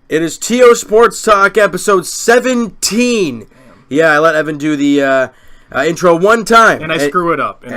It is TO Sports Talk, episode 17. Damn. Yeah, I let Evan do the intro one time. And I screw it up. And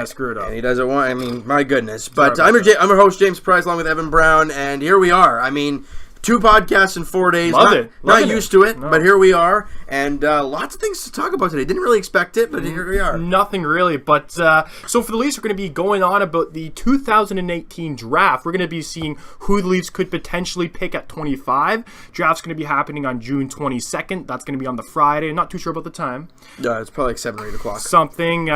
he does it one. I mean, my goodness. But I'm your host, James Price, along with Evan Brown. And here we are. I mean, 2 podcasts in 4 days. Not used to it, but here we are. And lots of things to talk about today. Didn't really expect it, but here we are. Nothing really. But so for the Leafs, we're going to be going on about the 2018 draft. We're going to be seeing who the Leafs could potentially pick at 25. Draft's going to be happening on June 22nd. That's going to be on the Friday. I'm not too sure about the time. Yeah, it's probably like 7 or 8 o'clock. Something.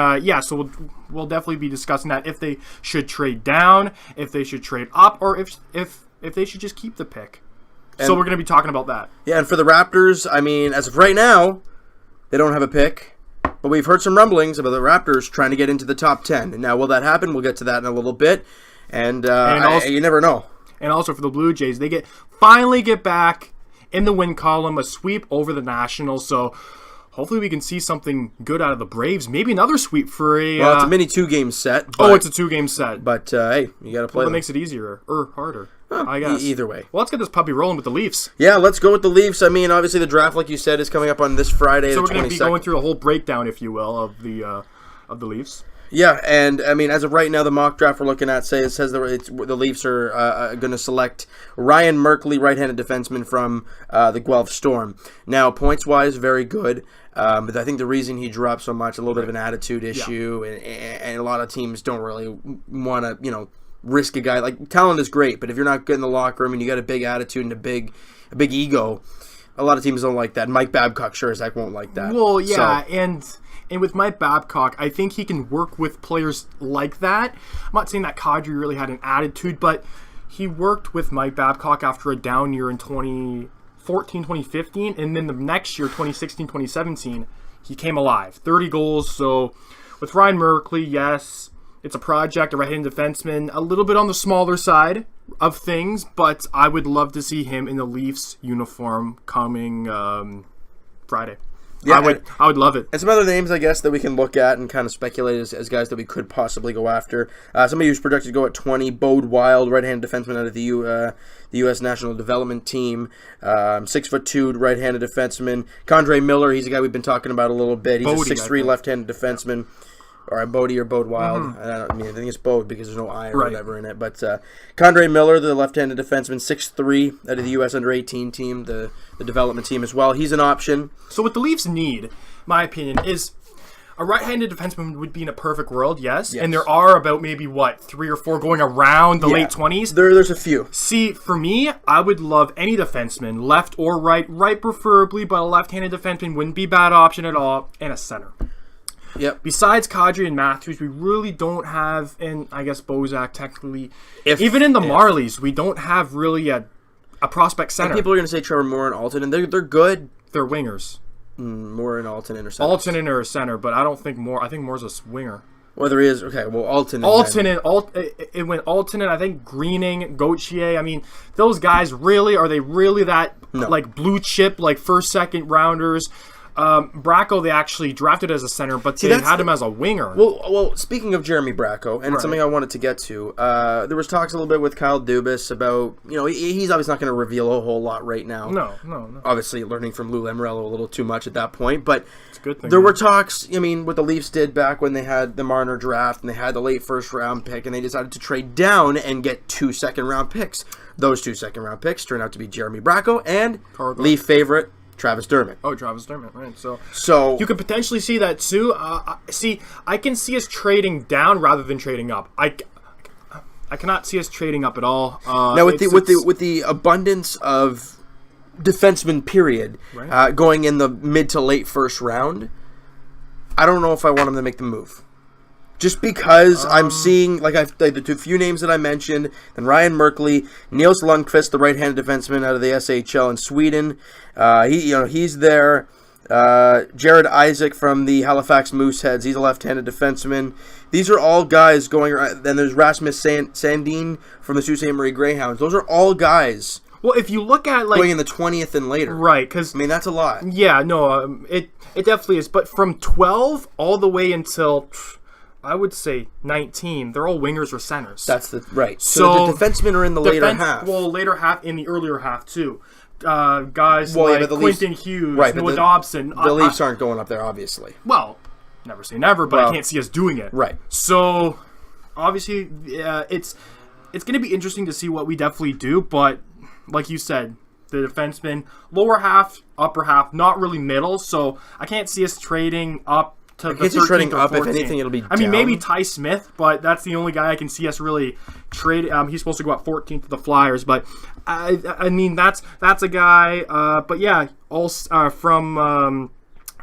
So we'll definitely be discussing that. If they should trade down, if they should trade up, or if they should just keep the pick. So we're going to be talking about that. Yeah, and for the Raptors, I mean, as of right now, they don't have a pick. But we've heard some rumblings about the Raptors trying to get into the top 10. And now, will that happen? We'll get to that in a little bit. And you never know. And also for the Blue Jays, they finally get back in the win column, a sweep over the Nationals. So hopefully we can see something good out of the Braves. Maybe another sweep for a... Well, it's a mini 2-game set. It's a 2-game set. But, hey, you got to play them. That makes it easier or harder. I guess. Either way. Well, let's get this puppy rolling with the Leafs. Yeah, let's go with the Leafs. I mean, obviously the draft, like you said, is coming up on this Friday, so the 22nd. So we're going to be going through a whole breakdown, if you will, of the Leafs. Yeah, and I mean, as of right now, the mock draft we're looking at says the Leafs are going to select Ryan Merkley, right-handed defenseman from the Guelph Storm. Now, points-wise, very good. But I think the reason he dropped so much, a little bit of an attitude issue, and a lot of teams don't really want to, risk a guy. Like, talent is great, but if you're not good in the locker room and you got a big attitude and a big ego, a lot of teams don't like that. Mike Babcock sure as heck won't like that. Well, yeah, and with Mike Babcock, I think he can work with players like that. I'm not saying that Kadri really had an attitude, but he worked with Mike Babcock after a down year in 2014, 2015, and then the next year, 2016, 2017, he came alive. 30 goals, so with Ryan Merkley, yes, it's a project, a right-handed defenseman, a little bit on the smaller side of things, but I would love to see him in the Leafs uniform coming Friday. Yeah, I would love it. And some other names, I guess, that we can look at and kind of speculate as guys that we could possibly go after. Somebody who's projected to go at 20, Bode Wild, right-handed defenseman out of the U.S. National Development Team. 6'2", right-handed defenseman. Condre Miller, he's a guy we've been talking about a little bit. He's a 6'3", left-handed defenseman. Or Bode or Bode Wild. Mm-hmm. I think it's Bode because there's no I or whatever in it. But Condre Miller, the left-handed defenseman, 6'3", out of the U.S. Under-18 team, the development team as well. He's an option. So what the Leafs need, my opinion, is a right-handed defenseman would be in a perfect world, yes. And there are about maybe, 3 or 4 going around the late 20s? There's a few. See, for me, I would love any defenseman, left or right preferably, but a left-handed defenseman wouldn't be a bad option at all, and a center. Yep. Besides Kadri and Matthews, we really don't have, and I guess Bozak technically, even in the Marlies, we don't have really a prospect center. And people are going to say Trevor Moore and Alton, and they're good. They're wingers. Moore and Alton are center. Alton are a center, but I don't think Moore. I think Moore's a winger. Whether he is, okay, well, Alton. It went Alton and I think Greening, Gauthier. I mean, those guys are they really that like blue chip, like first, second rounders? Bracco, they actually drafted as a center, but they had him as a winger. Well, speaking of Jeremy Bracco, and it's something I wanted to get to, there was talks a little bit with Kyle Dubas about, he's obviously not going to reveal a whole lot right now. No. Obviously, learning from Lou Lamoriello a little too much at that point, but it's a good thing, there were talks, what the Leafs did back when they had the Marner draft, and they had the late first-round pick, and they decided to trade down and get 2 second-round picks. Those 2 second-round picks turned out to be Jeremy Bracco and Leaf favorite, Travis Dermott. Oh, Travis Dermott, right. So you could potentially see that too. I can see us trading down rather than trading up. I cannot see us trading up at all. Now with the abundance of defensemen, period, going in the mid to late first round, I don't know if I want them to make the move. Just because I'm seeing, the few names that I mentioned, then Ryan Merkley, Nils Lundqvist, the right-handed defenseman out of the SHL in Sweden, he's there. Jared Isaac from the Halifax Mooseheads, he's a left-handed defenseman. These are all guys going around. Then there's Rasmus Sandin from the Sault Ste. Marie Greyhounds. Those are all guys. Well, if you look at going in the 20th and later, right? Because that's a lot. Yeah, no, it definitely is. But from 12 all the way until I would say 19. They're all wingers or centers. That's right. So the defensemen are in the later half. Well, later half, in the earlier half too. guys Well, like the Quentin Leafs, Hughes, right, Noah Dobson. The Leafs aren't going up there, obviously. Well, never say never, but I can't see us doing it. Right. So, obviously, it's going to be interesting to see what we definitely do, but like you said, the defenseman, lower half, upper half, not really middle, so I can't see us trading up to the 13th trading or up. 14th. If anything, it'll be I mean, down. maybe Ty Smith, but that's the only guy I can see us really trade. He's supposed to go at 14th to the Flyers, but I mean that's a guy. But yeah, all from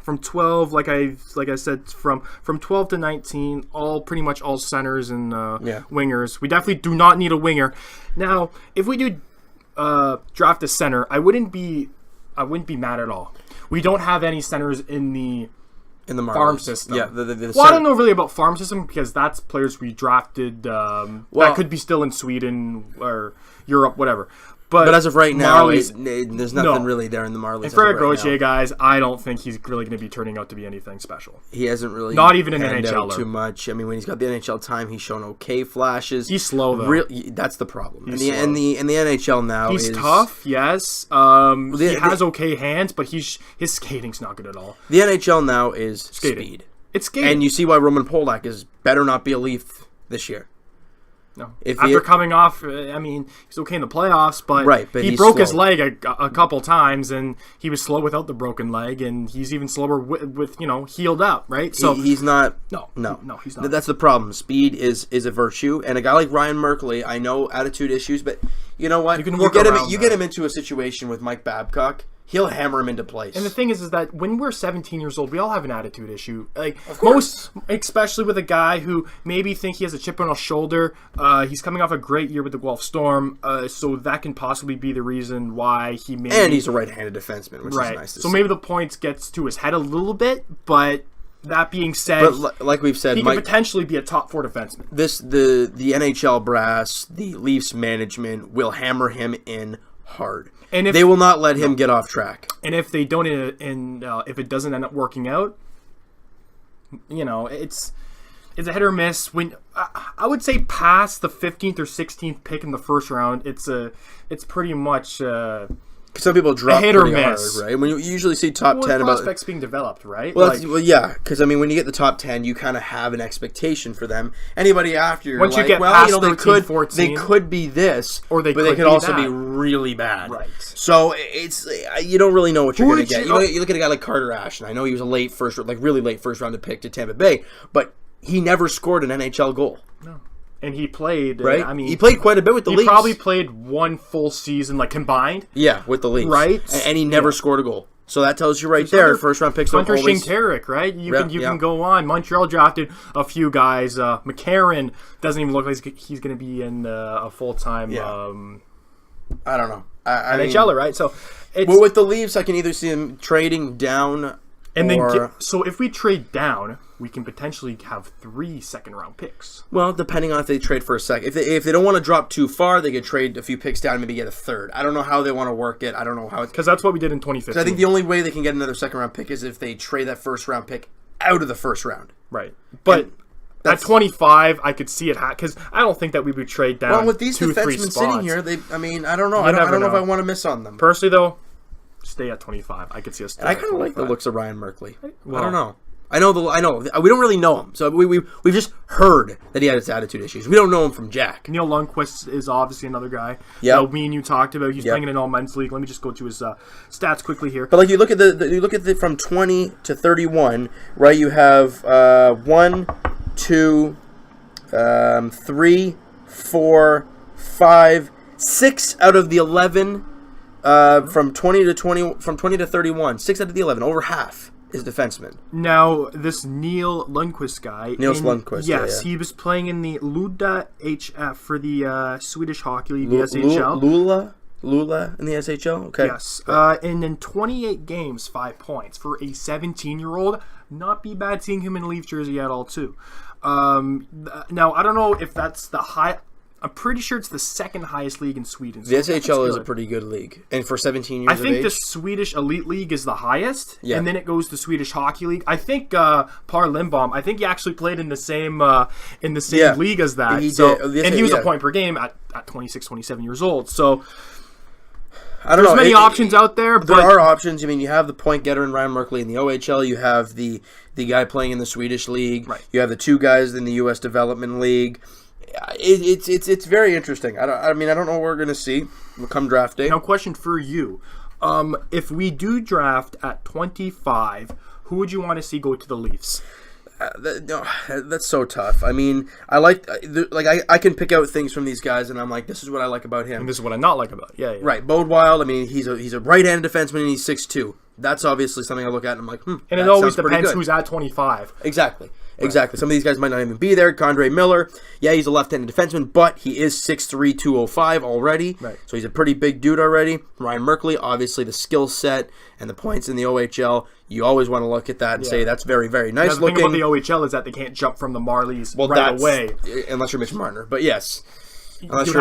12, like I said, from 12 to 19, pretty much all centers and wingers. We definitely do not need a winger. Now, if we do draft a center, I wouldn't be mad at all. We don't have any centers in the farm system. Yeah, I don't know really about farm system because that's players we drafted that could be still in Sweden or Europe, whatever. But as of right now, there's nothing really there in the Marlies. And Frederic Gauthier, guys, I don't think he's really going to be turning out to be anything special. He hasn't really not even an panned out NHLer too much. I mean, when he's got the NHL time, he's shown okay flashes. He's slow though. That's the problem. In the NHL now, he's tough. Yes, he has okay hands, but his skating's not good at all. The NHL now is speed. It's skating, and you see why Roman Polak is better not be a Leaf this year. No. After coming off, I mean, he's okay in the playoffs, but, he broke his leg a couple times, and he was slow without the broken leg, and he's even slower with healed up, right? So he's not. No, he's not. That's the problem. Speed is a virtue, and a guy like Ryan Merkley, I know attitude issues, but you know what? You get him into a situation with Mike Babcock. He'll hammer him into place. And the thing is that when we're 17 years old, we all have an attitude issue. Like especially with a guy who maybe think he has a chip on his shoulder. He's coming off a great year with the Guelph Storm, so that can possibly be the reason why he maybe. And he's a right-handed defenseman, which is nice to see. So maybe the points gets to his head a little bit, but that being said, like we've said, he could potentially be a top 4 defenseman. The NHL brass, the Leafs management will hammer him in hard. And they will not let him get off track. And if they don't, if it doesn't end up working out, it's a hit or miss. When I would say past the 15th or 16th pick in the first round, it's pretty much. Some people drop a hit or pretty miss, hard, right? When you usually see top 10 prospects being developed, right? Well, yeah, because I mean, when you get the top 10, you kind of have an expectation for them. Anybody after you're once like, you get past 13, 14, they could be this, or but they could also be really bad. Right. So you don't really know what you're going to get. You look at a guy like Carter Ashton. I know he was a really late first round pick to Tampa Bay, but he never scored an NHL goal. No. And he played, right? I mean, he played quite a bit with the Leafs. He probably played one full season, like combined. Yeah, with the Leafs, right? And he never scored a goal. So that tells you right there, first round picks don't Hunter always. Shinkaruk, right? You can go on. Montreal drafted a few guys. McCarron doesn't even look like he's going to be in a full time. I don't know. NHLer, right? So, with the Leafs, I can either see him trading down, so if we trade down, we can potentially have 3 second-round picks. Well, depending on if they trade for a second. If they don't want to drop too far, they could trade a few picks down and maybe get a third. I don't know how they want to work it. I don't know how it's... Because that's what we did in 2015. I think the only way they can get another second-round pick is if they trade that first-round pick out of the first round. Right. But at 25, I could see it because I don't think that we would trade down. Well, with these 2-3 defensemen spots. sitting here, I don't know. I don't know if I want to miss on them. Personally, though, stay at 25. I could see us. And I kind of like the looks of Ryan Merkley. Well, I don't know. I know. We don't really know him, so we've just heard that he had his attitude issues. We don't know him from Jack. Neil Lundqvist is obviously another guy. Yeah, me and you talked about. He's playing in an all-men's league. Let me just go to his stats quickly here. But you look at the from 20 to 31, right? You have 1, 2, 3, 4, 5, 6 out of the 11 from 20 to 31. 6 out of the 11, over half. Is defenseman. Now, this Neil Lundqvist guy. Nils Lundqvist, yes, he was playing in the Luda HF for the Swedish Hockey League, the SHL. Lula in the SHL? Okay. Yes. And in 28 games, 5 points. For a 17-year-old, not be bad seeing him in Leaf jersey at all, too. Now, I don't know if that's the high... I'm pretty sure it's the second highest league in Sweden. So the SHL is a pretty good league. And for 17 years I think the Swedish Elite League is the highest. Yeah. And then it goes to Swedish Hockey League. I think Par Lindbom, I think he actually played in the same league as that. He did. And he was a point per game at 26, 27 years old. So I don't know. There's many options out there. There are options. I mean, you have the point getter in Ryan Merkley in the OHL. You have the guy playing in the Swedish league. Right. You have the two guys in the U.S. Development League. It's very interesting. I don't know what we're going to see come draft day. Now, question for you. If we do draft at 25, who would you want to see go to the Leafs? That's so tough. I mean, I can pick out things from these guys, and I'm like, this is what I like about him. And this is what I not like about it. Yeah. Right. Bode Wild, I mean, he's a right-handed defenseman, and he's 6'2". That's obviously something I look at, and I'm like, And it always depends who's at 25. Exactly. Exactly. Some of these guys might not even be there. Condre Miller, yeah, he's a left-handed defenseman, but he is 6'3", 205 already. Right. So he's a pretty big dude already. Ryan Merkley, obviously the skill set and the points in the OHL, you always want to look at that and say that's very, very nice looking. The thing about the OHL is that they can't jump from the Marlies right away. Unless you're Mitch Marner. But yes. Unless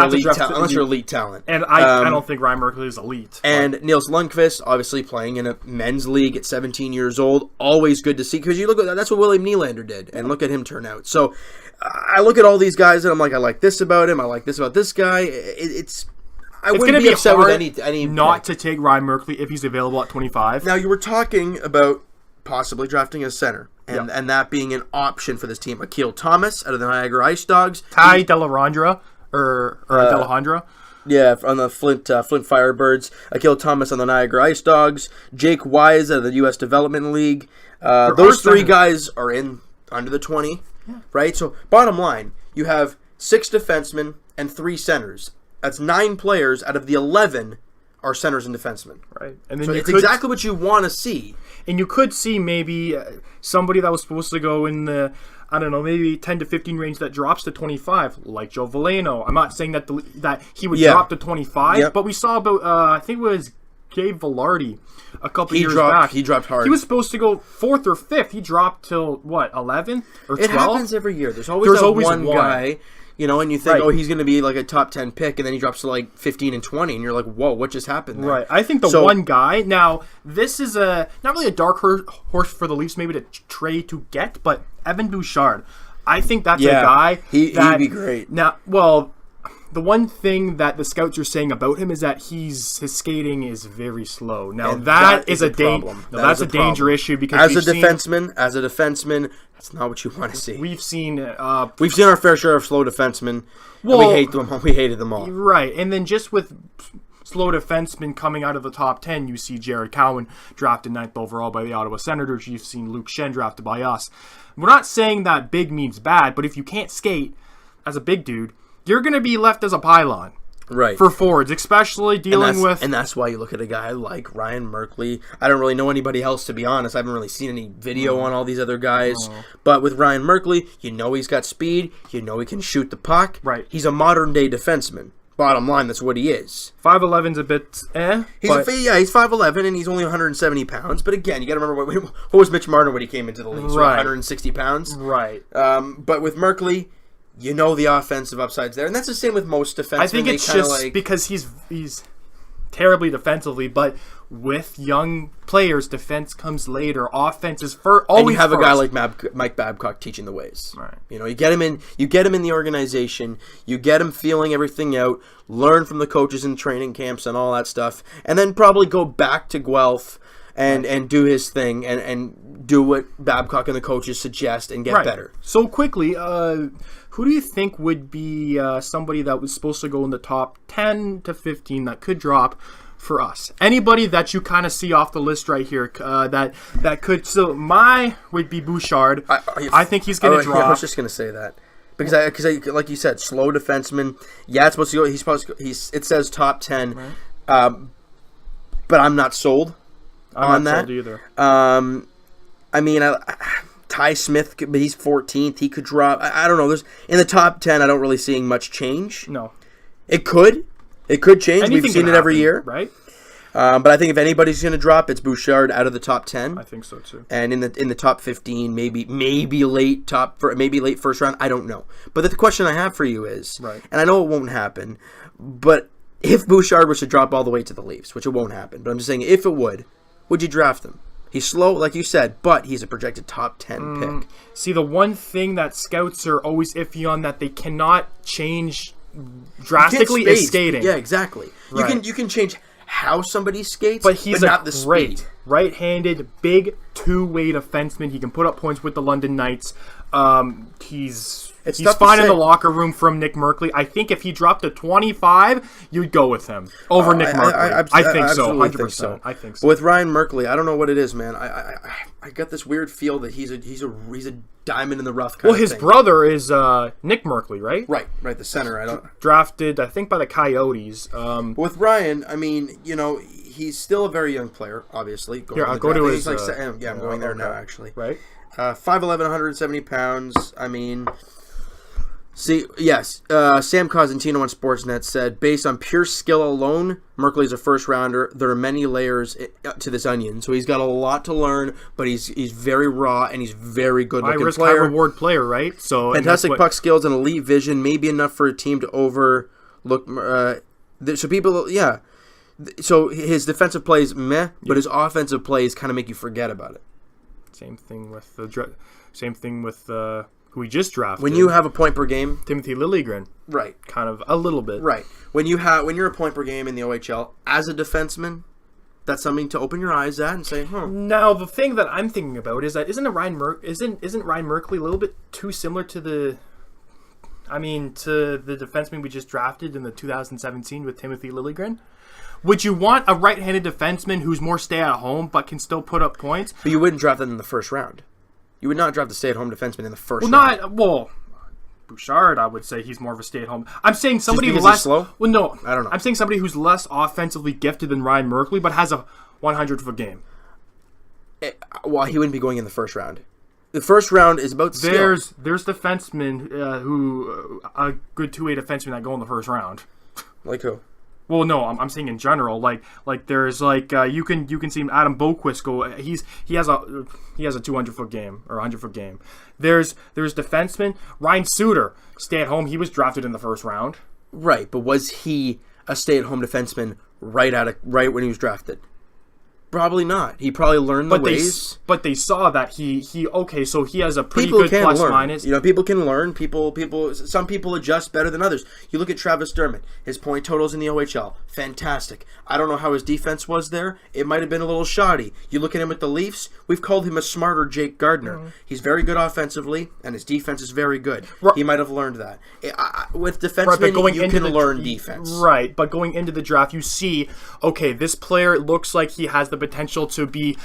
you're elite talent. And I don't think Ryan Merkley is elite. And Niels Lundqvist, obviously playing in a men's league at 17 years old. Always good to see. Because you look at that, that's what William Nylander did. And look at him turn out. So I look at all these guys and I'm like, I like this about him. I like this about this guy. I wouldn't be upset with any not to take Ryan Merkley if he's available at 25. Now, you were talking about possibly drafting a center. And that being an option for this team. Akil Thomas out of the Niagara Ice Dogs. Ty Dellandrea. Or Dellandrea. Yeah, on the Flint Firebirds. Akil Thomas on the Niagara Ice Dogs. Jake Wise out of the U.S. Development League. Those three guys are in under the 20, right? So, bottom line, you have 6 defensemen and 3 centers. That's 9 players out of the 11 are centers and defensemen. Right. And then so it's exactly what you want to see. And you could see maybe somebody that was supposed to go in the, I don't know, maybe 10 to 15 range that drops to 25, like Joe Veleno. I'm not saying that that he would drop to 25, but we saw about, I think it was Gabe Velarde a couple years back. He dropped hard. He was supposed to go 4th or 5th. He dropped till, 11th or 12th? It happens every year. There's always one guy. You know, and you think, he's going to be like a top 10 pick, and then he drops to like 15 and 20, and you're like, whoa, what just happened there? Right. I think the one guy, now, this is not really a dark horse for the Leafs maybe to trade to get, but Evan Bouchard. I think that's a guy he'd be great. Now, well, the one thing that the scouts are saying about him is that his skating is very slow. Now, that is a problem. That's a danger issue because as a defenseman, that's not what you want to see. We've seen our fair share of slow defensemen. Well, and we hate them. We hated them all. Right, and then just with slow defensemen coming out of the top 10, you see Jared Cowan drafted 9th overall by the Ottawa Senators. You've seen Luke Schenn drafted by us. We're not saying that big means bad, but if you can't skate as a big dude, you're going to be left as a pylon. Right. For forwards, especially dealing with... And that's why you look at a guy like Ryan Merkley. I don't really know anybody else, to be honest. I haven't really seen any video on all these other guys. But with Ryan Merkley, you know he's got speed. You know he can shoot the puck. Right. He's a modern-day defenseman. Bottom line, that's what he is. 5'11's a bit He's 5'11", and he's only 170 pounds. But again, you got to remember, what was Mitch Marner when he came into the league? Right. 160 pounds? Right. But with Merkley... You know the offensive upside's there, and that's the same with most defensemen. I think it's just because he's terribly defensively, but with young players, defense comes later. Offense is always and you have first. A guy like Mike Babcock teaching the ways. Right. You know, you get him in the organization, you get him feeling everything out, learn from the coaches in training camps and all that stuff, and then probably go back to Guelph and do his thing and do what Babcock and the coaches suggest and get better. So quickly, who do you think would be somebody that was supposed to go in the top 10 to 15 that could drop for us? Anybody that you kind of see off the list right here that could. So my would be Bouchard. I think he's going to drop. Yeah, I was just going to say that. Because like you said, slow defenseman. Yeah, it's supposed to go. He's supposed to go, it says top 10. Right. But I'm not sold on that. Sold either. I mean, Ty Smith, but he's 14th. He could drop. I don't know. There's in the top 10. I don't really seeing much change. No, it could change. We've seen it every year, right? But I think if anybody's going to drop, it's Bouchard out of the top 10. I think so too. And in the top 15, maybe late first round. I don't know. But the question I have for you is, and I know it won't happen, but if Bouchard was to drop all the way to the Leafs, which it won't happen, but I'm just saying if it would you draft him? He's slow, like you said, but he's a projected top 10 pick. See, the one thing that scouts are always iffy on that they cannot change drastically is skating. Yeah, exactly. Right. You can change how somebody skates, but he's not a the great speed. right-handed, big two-way defenseman. He can put up points with the London Knights. He's fine in the locker room from Nick Merkley. I think if he dropped to 25, you'd go with him over Nick Merkley. I think so, 100%. I think so. But with Ryan Merkley, I don't know what it is, man. I got this weird feel that he's a diamond in the rough kind of thing. Well, his brother is Nick Merkley, right? Right, the center. Drafted, I think, by the Coyotes. With Ryan, I mean, he's still a very young player, obviously. I'll go to his... I'm going there now, actually. Right. 5'11", 170 pounds. I mean... See, yes, Sam Cosentino on Sportsnet said, based on pure skill alone, Merkley's a first-rounder. There are many layers to this onion, so he's got a lot to learn, but he's very raw, and he's very good-looking player. High-risk, high-reward player, right? So fantastic puck skills and elite vision, maybe enough for a team to overlook. So his defensive plays, meh, but his offensive plays kind of make you forget about it. Same thing with who we just drafted. When you have a point per game, Timothy Liljegren, right? Kind of a little bit, right. When you're a point per game in the OHL as a defenseman, that's something to open your eyes at and say, Now the thing that I'm thinking about is that isn't Ryan Merkley a little bit too similar to the defenseman we just drafted in the 2017 with Timothy Liljegren? Would you want a right-handed defenseman who's more stay-at-home but can still put up points? But you wouldn't draft that in the first round. You would not draft a stay-at-home defenseman in the first round. Bouchard, I would say he's more of a stay-at-home. I'm saying somebody who's less slow. Well, no, I don't know. I'm saying somebody who's less offensively gifted than Ryan Merkley, but has a 100-foot game. He wouldn't be going in the first round. The first round is about skill. There's defensemen who a good two-way defenseman that go in the first round. Like who? Well, no, I'm saying in general. Like there's you can see Adam Boquist go. He has a 200-foot game or 100-foot game. There's defenseman Ryan Suter, stay at home. He was drafted in the first round. Right, but was he a stay-at-home defenseman right when he was drafted? Probably not. He probably learned the ways. But they saw that so he has a pretty good plus minus. People can learn. Some people adjust better than others. You look at Travis Dermott. His point totals in the OHL, fantastic. I don't know how his defense was there. It might have been a little shoddy. You look at him with the Leafs. We've called him a smarter Jake Gardiner. Mm-hmm. He's very good offensively, and his defense is very good. He might have learned that. With defensemen, you can learn defense. Right, but going into the draft, you see, okay, this player looks like he has the potential to be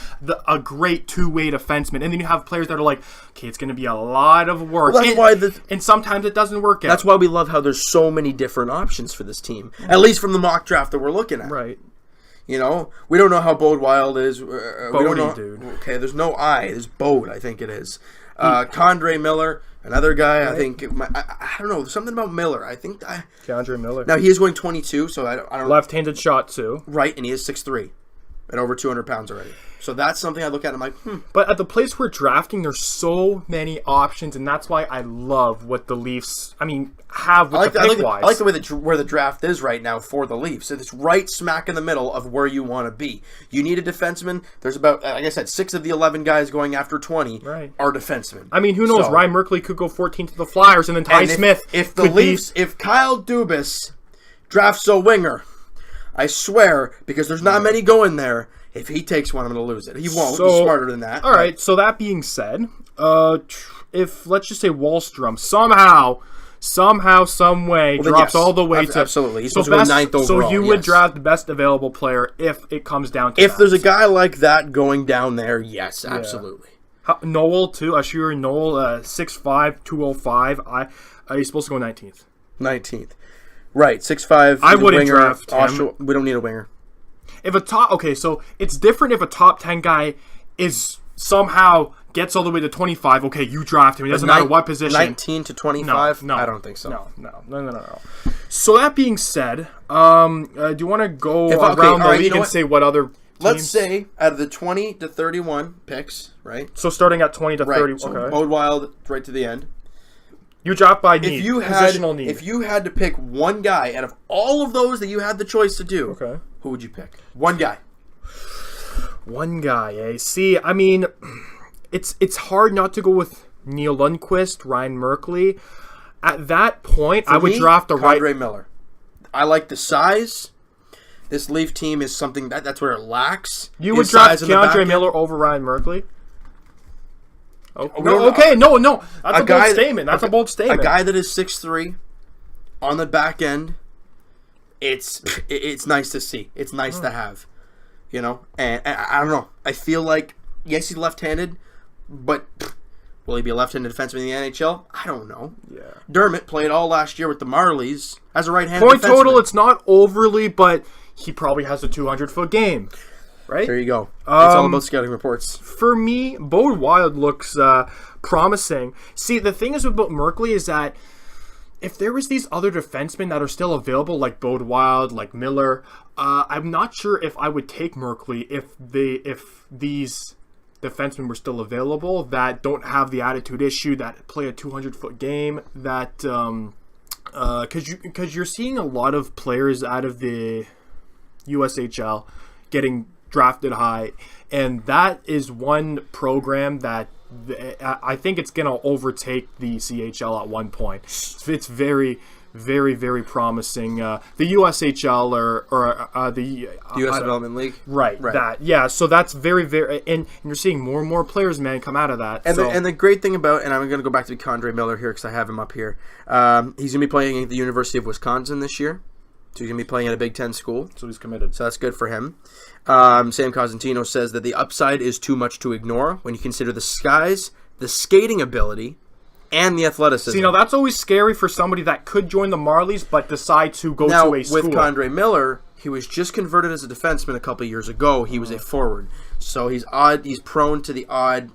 a great two-way defenseman, and then you have players that are like, okay, it's going to be a lot of work. Well, and sometimes it doesn't work out. That's why we love how there's so many different options for this team, at least from the mock draft that we're looking at. Right. We don't know how Bode Wild is. Bode, dude. Okay, there's no I. There's Bode, I think it is. Condre Miller, another guy. Right. I think I don't know, something about Miller. Condre Miller. Now he is going 22, so I don't. Left-handed shot too. Right, and he is 6'3", and over 200 pounds already. So that's something I look at and I'm like, But at the place we're drafting, there's so many options, and that's why I love what the Leafs, have with the pick-wise. I like the way where the draft is right now for the Leafs. It's right smack in the middle of where you want to be. You need a defenseman. There's about, like I said, 6 of the 11 guys going after 20 are defensemen. Who knows? Ryan Merkley could go 14 to the Flyers, and then Ty Smith. If Kyle Dubas drafts a winger, I swear, because there's not many going there, if he takes one, I'm going to lose it. He won't. He's smarter than that. All right, so that being said, if, let's just say Wallstrom somehow, some way drops all the way to... Absolutely. He's supposed to go 9th overall. So you would draft the best available player if it comes down to If there's a guy like that going down there, yes, absolutely. Noel, too. Ashuri Noel, 6'5", 205. He's supposed to go 19th. 19th. Right, 6'5". I wouldn't draft him. We don't need a winger. So it's different if a top 10 guy is somehow gets all the way to 25. Okay, you draft him. It doesn't matter what position. 19 to 25? No. I don't think so. No. So that being said, do you want to go around the league and say what other teams? Let's say out of the 20 to 31 picks, right? So starting at 20 to 30. So okay. Bode Wild right to the end. You draft by need. Positional need. If you had to pick one guy out of all of those that you had the choice to do, who would you pick? One guy. One guy, eh? See, it's hard not to go with Neil Lundqvist, Ryan Merkley. At that point, I would draft Condre Miller. I like the size. This Leaf team is something that's where it lacks. You would draft Keandre Miller over Ryan Merkley? No. That's a bold statement. That's a bold statement. A guy that is 6'3", on the back end, it's nice to see. It's nice to have. You know? And I don't know. I feel like, yes, he's left-handed, but will he be a left-handed defenseman in the NHL? I don't know. Yeah. Dermott played all last year with the Marlies as a right-handed Point defenseman. total, it's not overly, but he probably has a 200-foot game. Right? There you go. It's all about scouting reports. For me, Bode Wild looks promising. See, the thing is about Merkley is that if there was these other defensemen that are still available, like Bode Wild, like Miller, I'm not sure if I would take Merkley if these defensemen were still available that don't have the attitude issue, that play a 200-foot game, that because you're seeing a lot of players out of the USHL getting drafted high, and that is one program that I think it's going to overtake the CHL at one point. It's very, very, very promising. The USHL or the U.S. Development League, right? That, yeah. So that's very, very, and you're seeing more and more players, man, come out of that. And the great thing about, and I'm going to go back to Keandre Miller here because I have him up here. He's going to be playing at the University of Wisconsin this year. So he's going to be playing at a Big Ten school. So he's committed. So that's good for him. Sam Cosentino says that the upside is too much to ignore when you consider the skies, the skating ability, and the athleticism. See, now that's always scary for somebody that could join the Marlies but decide to go to a school. With Keandre Miller, he was just converted as a defenseman a couple of years ago. He was a forward. So he's odd. He's prone to the odd,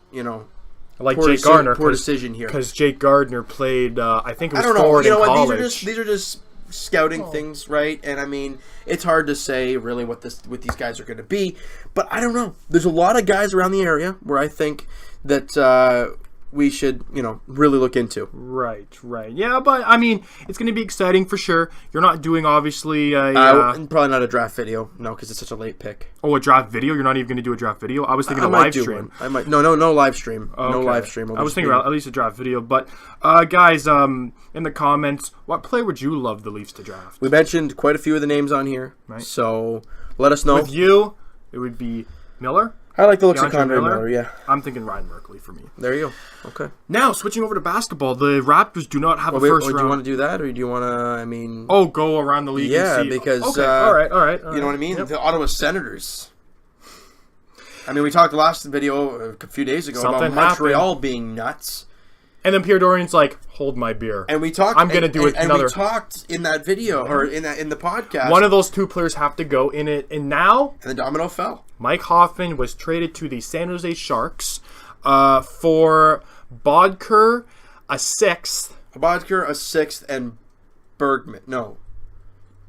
like Jake Gardner. Poor decision here. Because Jake Gardner played, I think it was forward in college. These are just scouting things, right? And I mean, it's hard to say really what these guys are going to be, but I don't know. There's a lot of guys around the area where I think that we should, really look into. Right. Yeah, but I mean, it's going to be exciting for sure. You're not doing obviously probably not a draft video, no, because it's such a late pick. Oh, a draft video? You're not even going to do a draft video? I was thinking a live stream. I might. No live stream. Okay. No live stream. I was thinking about at least a draft video. But guys, in the comments, what player would you love the Leafs to draft? We mentioned quite a few of the names on here, right? So let us know. With you, it would be Miller. I like the looks of Keandre Miller, yeah. I'm thinking Ryan Merkley for me. There you go. Okay. Now, switching over to basketball, the Raptors do not have a first round. Do you want to do that, or do you want to, go around the league and see? Because... Okay, all right. You know what I mean? Yep. The Ottawa Senators. I mean, we talked the last video a few days ago about Montreal being nuts. And then Pierre Dorian's like, hold my beer. And we talked. I'm going to do it another. And we talked in that video, or in the podcast. One of those two players have to go in it. And now... And the domino fell. Mike Hoffman was traded to the San Jose Sharks for Bodker, a sixth. And Bergman. No.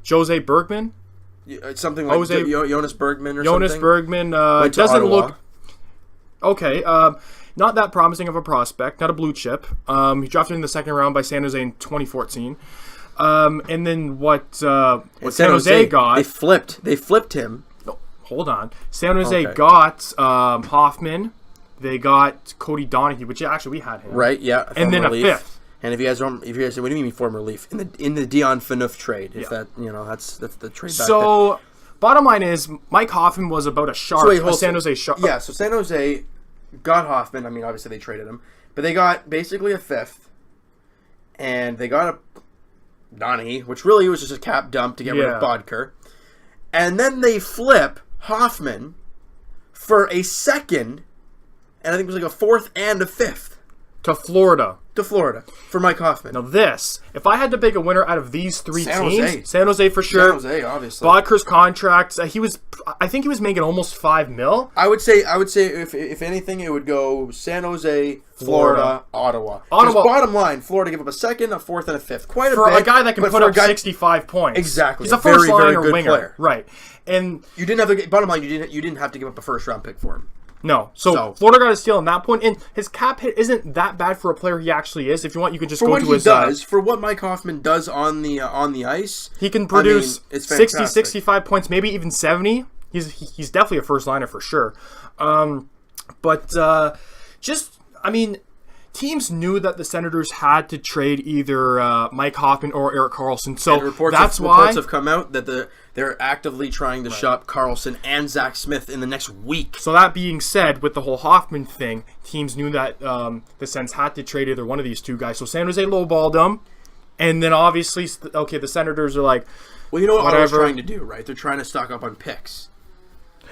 Jose Bergman? Something like Jonas Bergman or something. Jonas Bergman doesn't look... Okay, not that promising of a prospect, not a blue chip. He drafted in the second round by San Jose in 2014. And then what San Jose got... They flipped him. No, hold on. San Jose got Hoffman. They got Cody Donaghy, which actually we had him. Right, yeah. And then a fifth. And if you guys, what do you mean former Leaf? In the Dion Phaneuf trade, if that that's the trade. So, bottom line is, Mike Hoffman was about a Shark, a San Jose Shark. Yeah, so San Jose got Hoffman. I mean, obviously they traded him, but they got basically a fifth, and they got a Donaghy, which really was just a cap dump to get rid of Bodker, and then they flip Hoffman for a second, and I think it was like a fourth and a fifth to Florida. For Mike Hoffman. Now this, if I had to pick a winner out of these three teams, San Jose for sure. San Jose, obviously. Bodker's contract, I think he was making almost $5 million. I would say if anything, it would go San Jose, Florida, Ottawa. Bottom line, Florida give up a second, a fourth, and a fifth. Quite a bit. For a guy that can put up 65 points. Exactly. He's a first liner winger. Player. Right. And you didn't have to bottom line, you didn't have to give up a first round pick for him. No. So Florida got a steal in that point, and his cap hit isn't that bad for a player he actually is. If you want, you can just go to his... For what Mike Hoffman does on the ice, he can produce 60, 65 points, maybe even 70. He's definitely a first liner for sure. teams knew that the Senators had to trade either Mike Hoffman or Erik Karlsson. So reports have come out that they're actively trying to shop Karlsson and Zach Smith in the next week. So that being said, with the whole Hoffman thing, teams knew that the Sens had to trade either one of these two guys. So San Jose lowballed them, and then obviously, the Senators are like, well, you know what whatever. Ottawa's trying to do, right? They're trying to stock up on picks.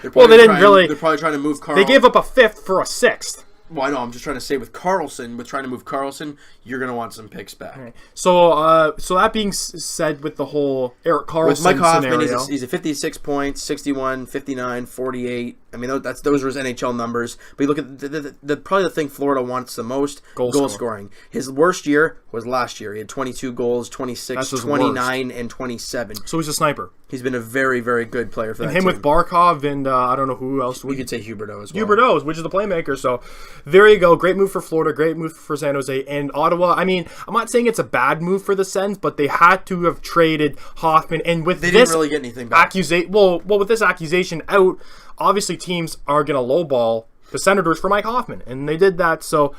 They didn't really. They're probably trying to move Karlsson. They gave up a 5th for a 6th. Well, I know. I'm just trying to say with Karlsson, trying to move Karlsson, you're going to want some picks back. Right. So that being said, with the whole Erik Karlsson with Mike Hoffman, scenario, he's a 56 points, 61, 59, 48. I mean, those are his NHL numbers. But you look at probably the thing Florida wants the most, goal scoring. His worst year was last year. He had 22 goals, 26, 29, worst. And 27. So he's a sniper. He's been a very, very good player for that team. With Barkov and I don't know who else. You could say Huberdeau as well. Huberdeau, which is the playmaker. So there you go. Great move for Florida. Great move for San Jose. And Ottawa, I mean, I'm not saying it's a bad move for the Sens, but they had to have traded Hoffman. And with they didn't really get anything back. With this accusation out, obviously teams are going to lowball the Senators for Mike Hoffman. And they did that. So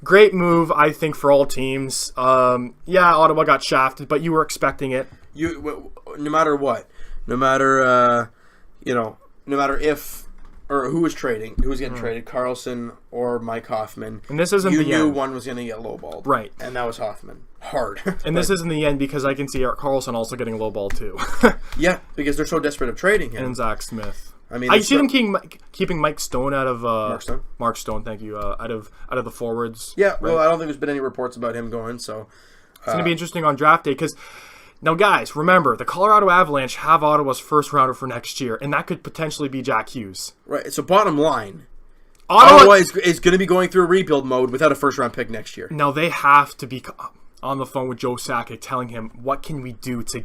great move, I think, for all teams. Ottawa got shafted, but you were expecting it. No matter what, no matter if or who was getting traded, Karlsson or Mike Hoffman. And this isn't you the knew end. One was going to get lowballed, right? And that was Hoffman, hard. And this isn't the end because I can see Erik Karlsson also getting lowballed too. Yeah, because they're so desperate of trading him. And Zach Smith. I mean, I see them keeping Mike Stone out of Mark Stone. Thank you. Out of the forwards. Yeah, well, I don't think there's been any reports about him going. So it's going to be interesting on draft day because. Now, guys, remember, the Colorado Avalanche have Ottawa's first rounder for next year, and that could potentially be Jack Hughes. Right, so bottom line, Ottawa is going to be going through a rebuild mode without a first-round pick next year. Now, they have to be on the phone with Joe Sakic telling him, what can we do to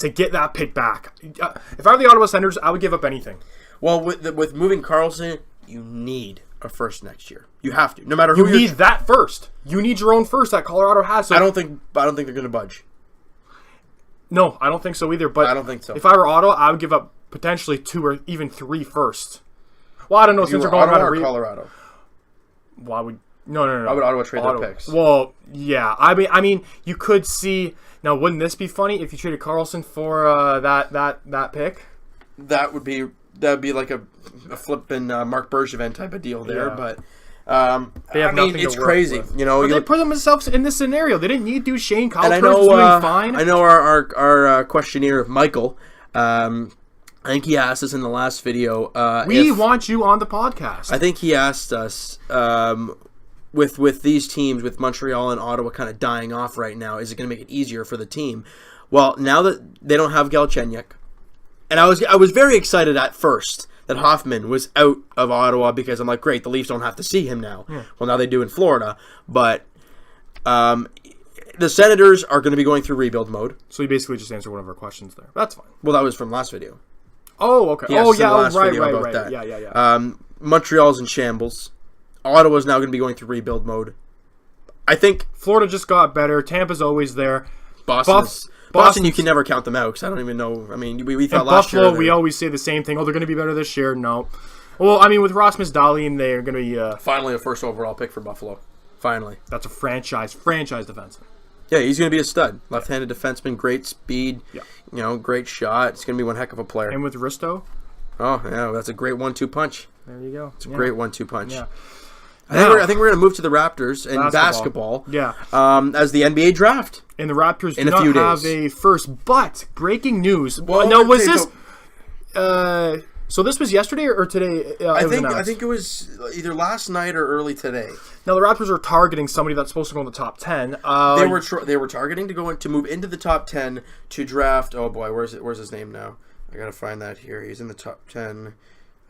get that pick back? If I were the Ottawa Senators, I would give up anything. Well, with moving Karlsson, you need a first next year. You have to, no matter who you need that first. You need your own first that Colorado has. So I don't think they're going to budge. No, I don't think so either. But I don't think so. If I were Ottawa, I would give up potentially 2 or even 3 firsts. Well, I don't know. Since they're going Ottawa or Colorado. Why would no? Why would Ottawa trade their picks? Well, yeah. I mean, you could see. Now, wouldn't this be funny if you traded Karlsson for that pick? That'd be like a flippin' Mark Bergevin type of deal there, Yeah. but. It's crazy. With. You know, they put themselves in this scenario. They didn't need to do Shane Kyle. And was doing fine. I know our questionnaire of Michael. I think he asked us in the last video. We want you on the podcast. I think he asked us with these teams, with Montreal and Ottawa kind of dying off right now, is it going to make it easier for the team? Well, now that they don't have Galchenyuk, and I was very excited at first that Hoffman was out of Ottawa because I'm like, great, the Leafs don't have to see him now. Yeah. Well, now they do in Florida. But the Senators are going to be going through rebuild mode. So you basically just answered one of our questions there. That's fine. Well, that was from last video. Oh, okay. Right. That. Yeah. Montreal's in shambles. Ottawa's now going to be going through rebuild mode. I think Florida just got better. Tampa's always there. Boston, you can never count them out because I don't even know. I mean, we thought last Buffalo, year. We always say the same thing. Oh, they're going to be better this year. No. Well, I mean, with Rasmus Dahlin, they're going to be... finally a first overall pick for Buffalo. Finally. That's a franchise defenseman. Yeah, he's going to be a stud. Left-handed defenseman, great speed, great shot. It's going to be one heck of a player. And with Risto? Oh, yeah, that's a great 1-2 punch. There you go. It's a great 1-2 punch. Yeah. I think we're going to move to the Raptors and basketball. Yeah. As the NBA draft. And the Raptors do not have a first. But breaking news. Well, now, was this? So this was yesterday or today? I think it was either last night or early today. Now the Raptors are targeting somebody that's supposed to go in the top 10. They were targeting to move into the top 10 to draft. Oh boy, where's his name now? I gotta find that here. He's in the top 10.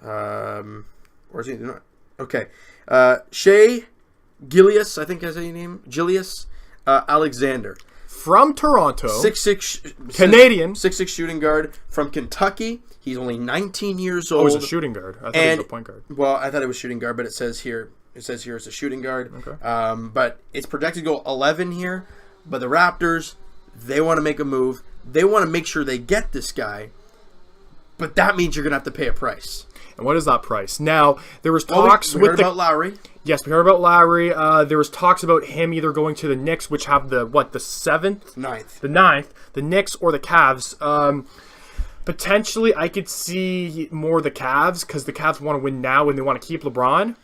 Where's he? Okay. Shea Gilius, I think is his name. Gilius Alexander. From Toronto. 6'6" Canadian. 6'6" shooting guard from Kentucky. He's only 19 years old. Oh, he's a shooting guard. I thought he was a point guard. Well, I thought it was shooting guard, but it says here it's a shooting guard. Okay. But it's projected to go 11 here. But the Raptors, they want to make a move. They want to make sure they get this guy. But that means you're going to have to pay a price. And what is that price? Now, there was talks we heard about Lowry. Yes, we heard about Lowry. There was talks about him either going to the Knicks, which have the 7th? The 9th. The Knicks or the Cavs. Potentially, I could see more the Cavs, because the Cavs want to win now and they want to keep LeBron.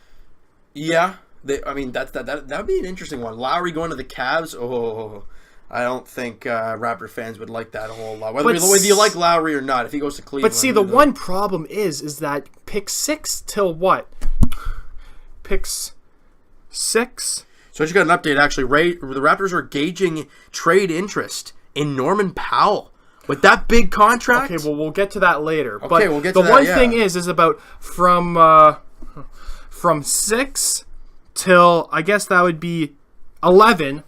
Yeah. That would be an interesting one. Lowry going to the Cavs? Oh, I don't think Raptor fans would like that a whole lot. Whether you like Lowry or not, if he goes to Cleveland. But see, the one problem is that pick 6 till what? Picks 6? So I just got an update, actually. The Raptors are gauging trade interest in Norman Powell. With that big contract? Okay, well, we'll get to that later. Okay, but we'll get to that, the one thing is about from 6 till, I guess that would be 11,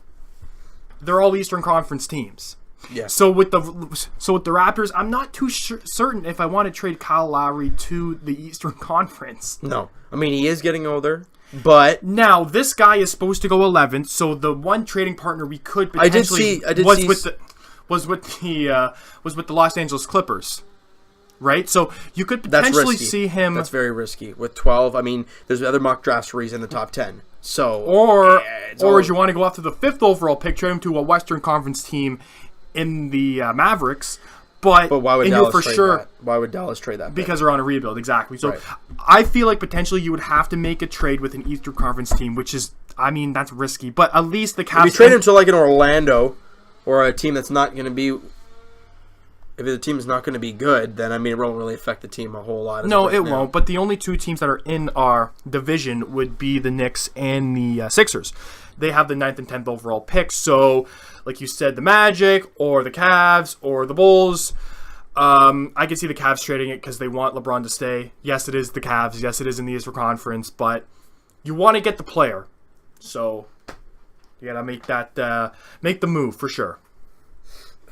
they're all Eastern Conference teams. Yeah. So with the Raptors, I'm not too certain if I want to trade Kyle Lowry to the Eastern Conference. No. I mean, he is getting older, but... Now, this guy is supposed to go 11th, so the one trading partner we could potentially... was with the Los Angeles Clippers. Right? So you could potentially see him... That's very risky. With 12, I mean, there's other mock drafts where he's in the top 10. So... Or if you want to go after the 5th overall pick, trade him to a Western Conference team in the Mavericks. But why would Dallas trade that? Why would Dallas trade that? Because they're on a rebuild, exactly. So I feel like potentially you would have to make a trade with an Eastern Conference team, which is, I mean, that's risky. But at least the Cavs... If you trade him to like an Orlando or a team that's not going to be... If the team is not going to be good, then, I mean, it won't really affect the team a whole lot. No, it won't. But the only two teams that are in our division would be the Knicks and the Sixers. They have the 9th and 10th overall picks. So, like you said, the Magic or the Cavs or the Bulls. I can see the Cavs trading it because they want LeBron to stay. Yes, it is the Cavs. Yes, it is in the Eastern Conference. But you want to get the player. So, you got to make the move for sure.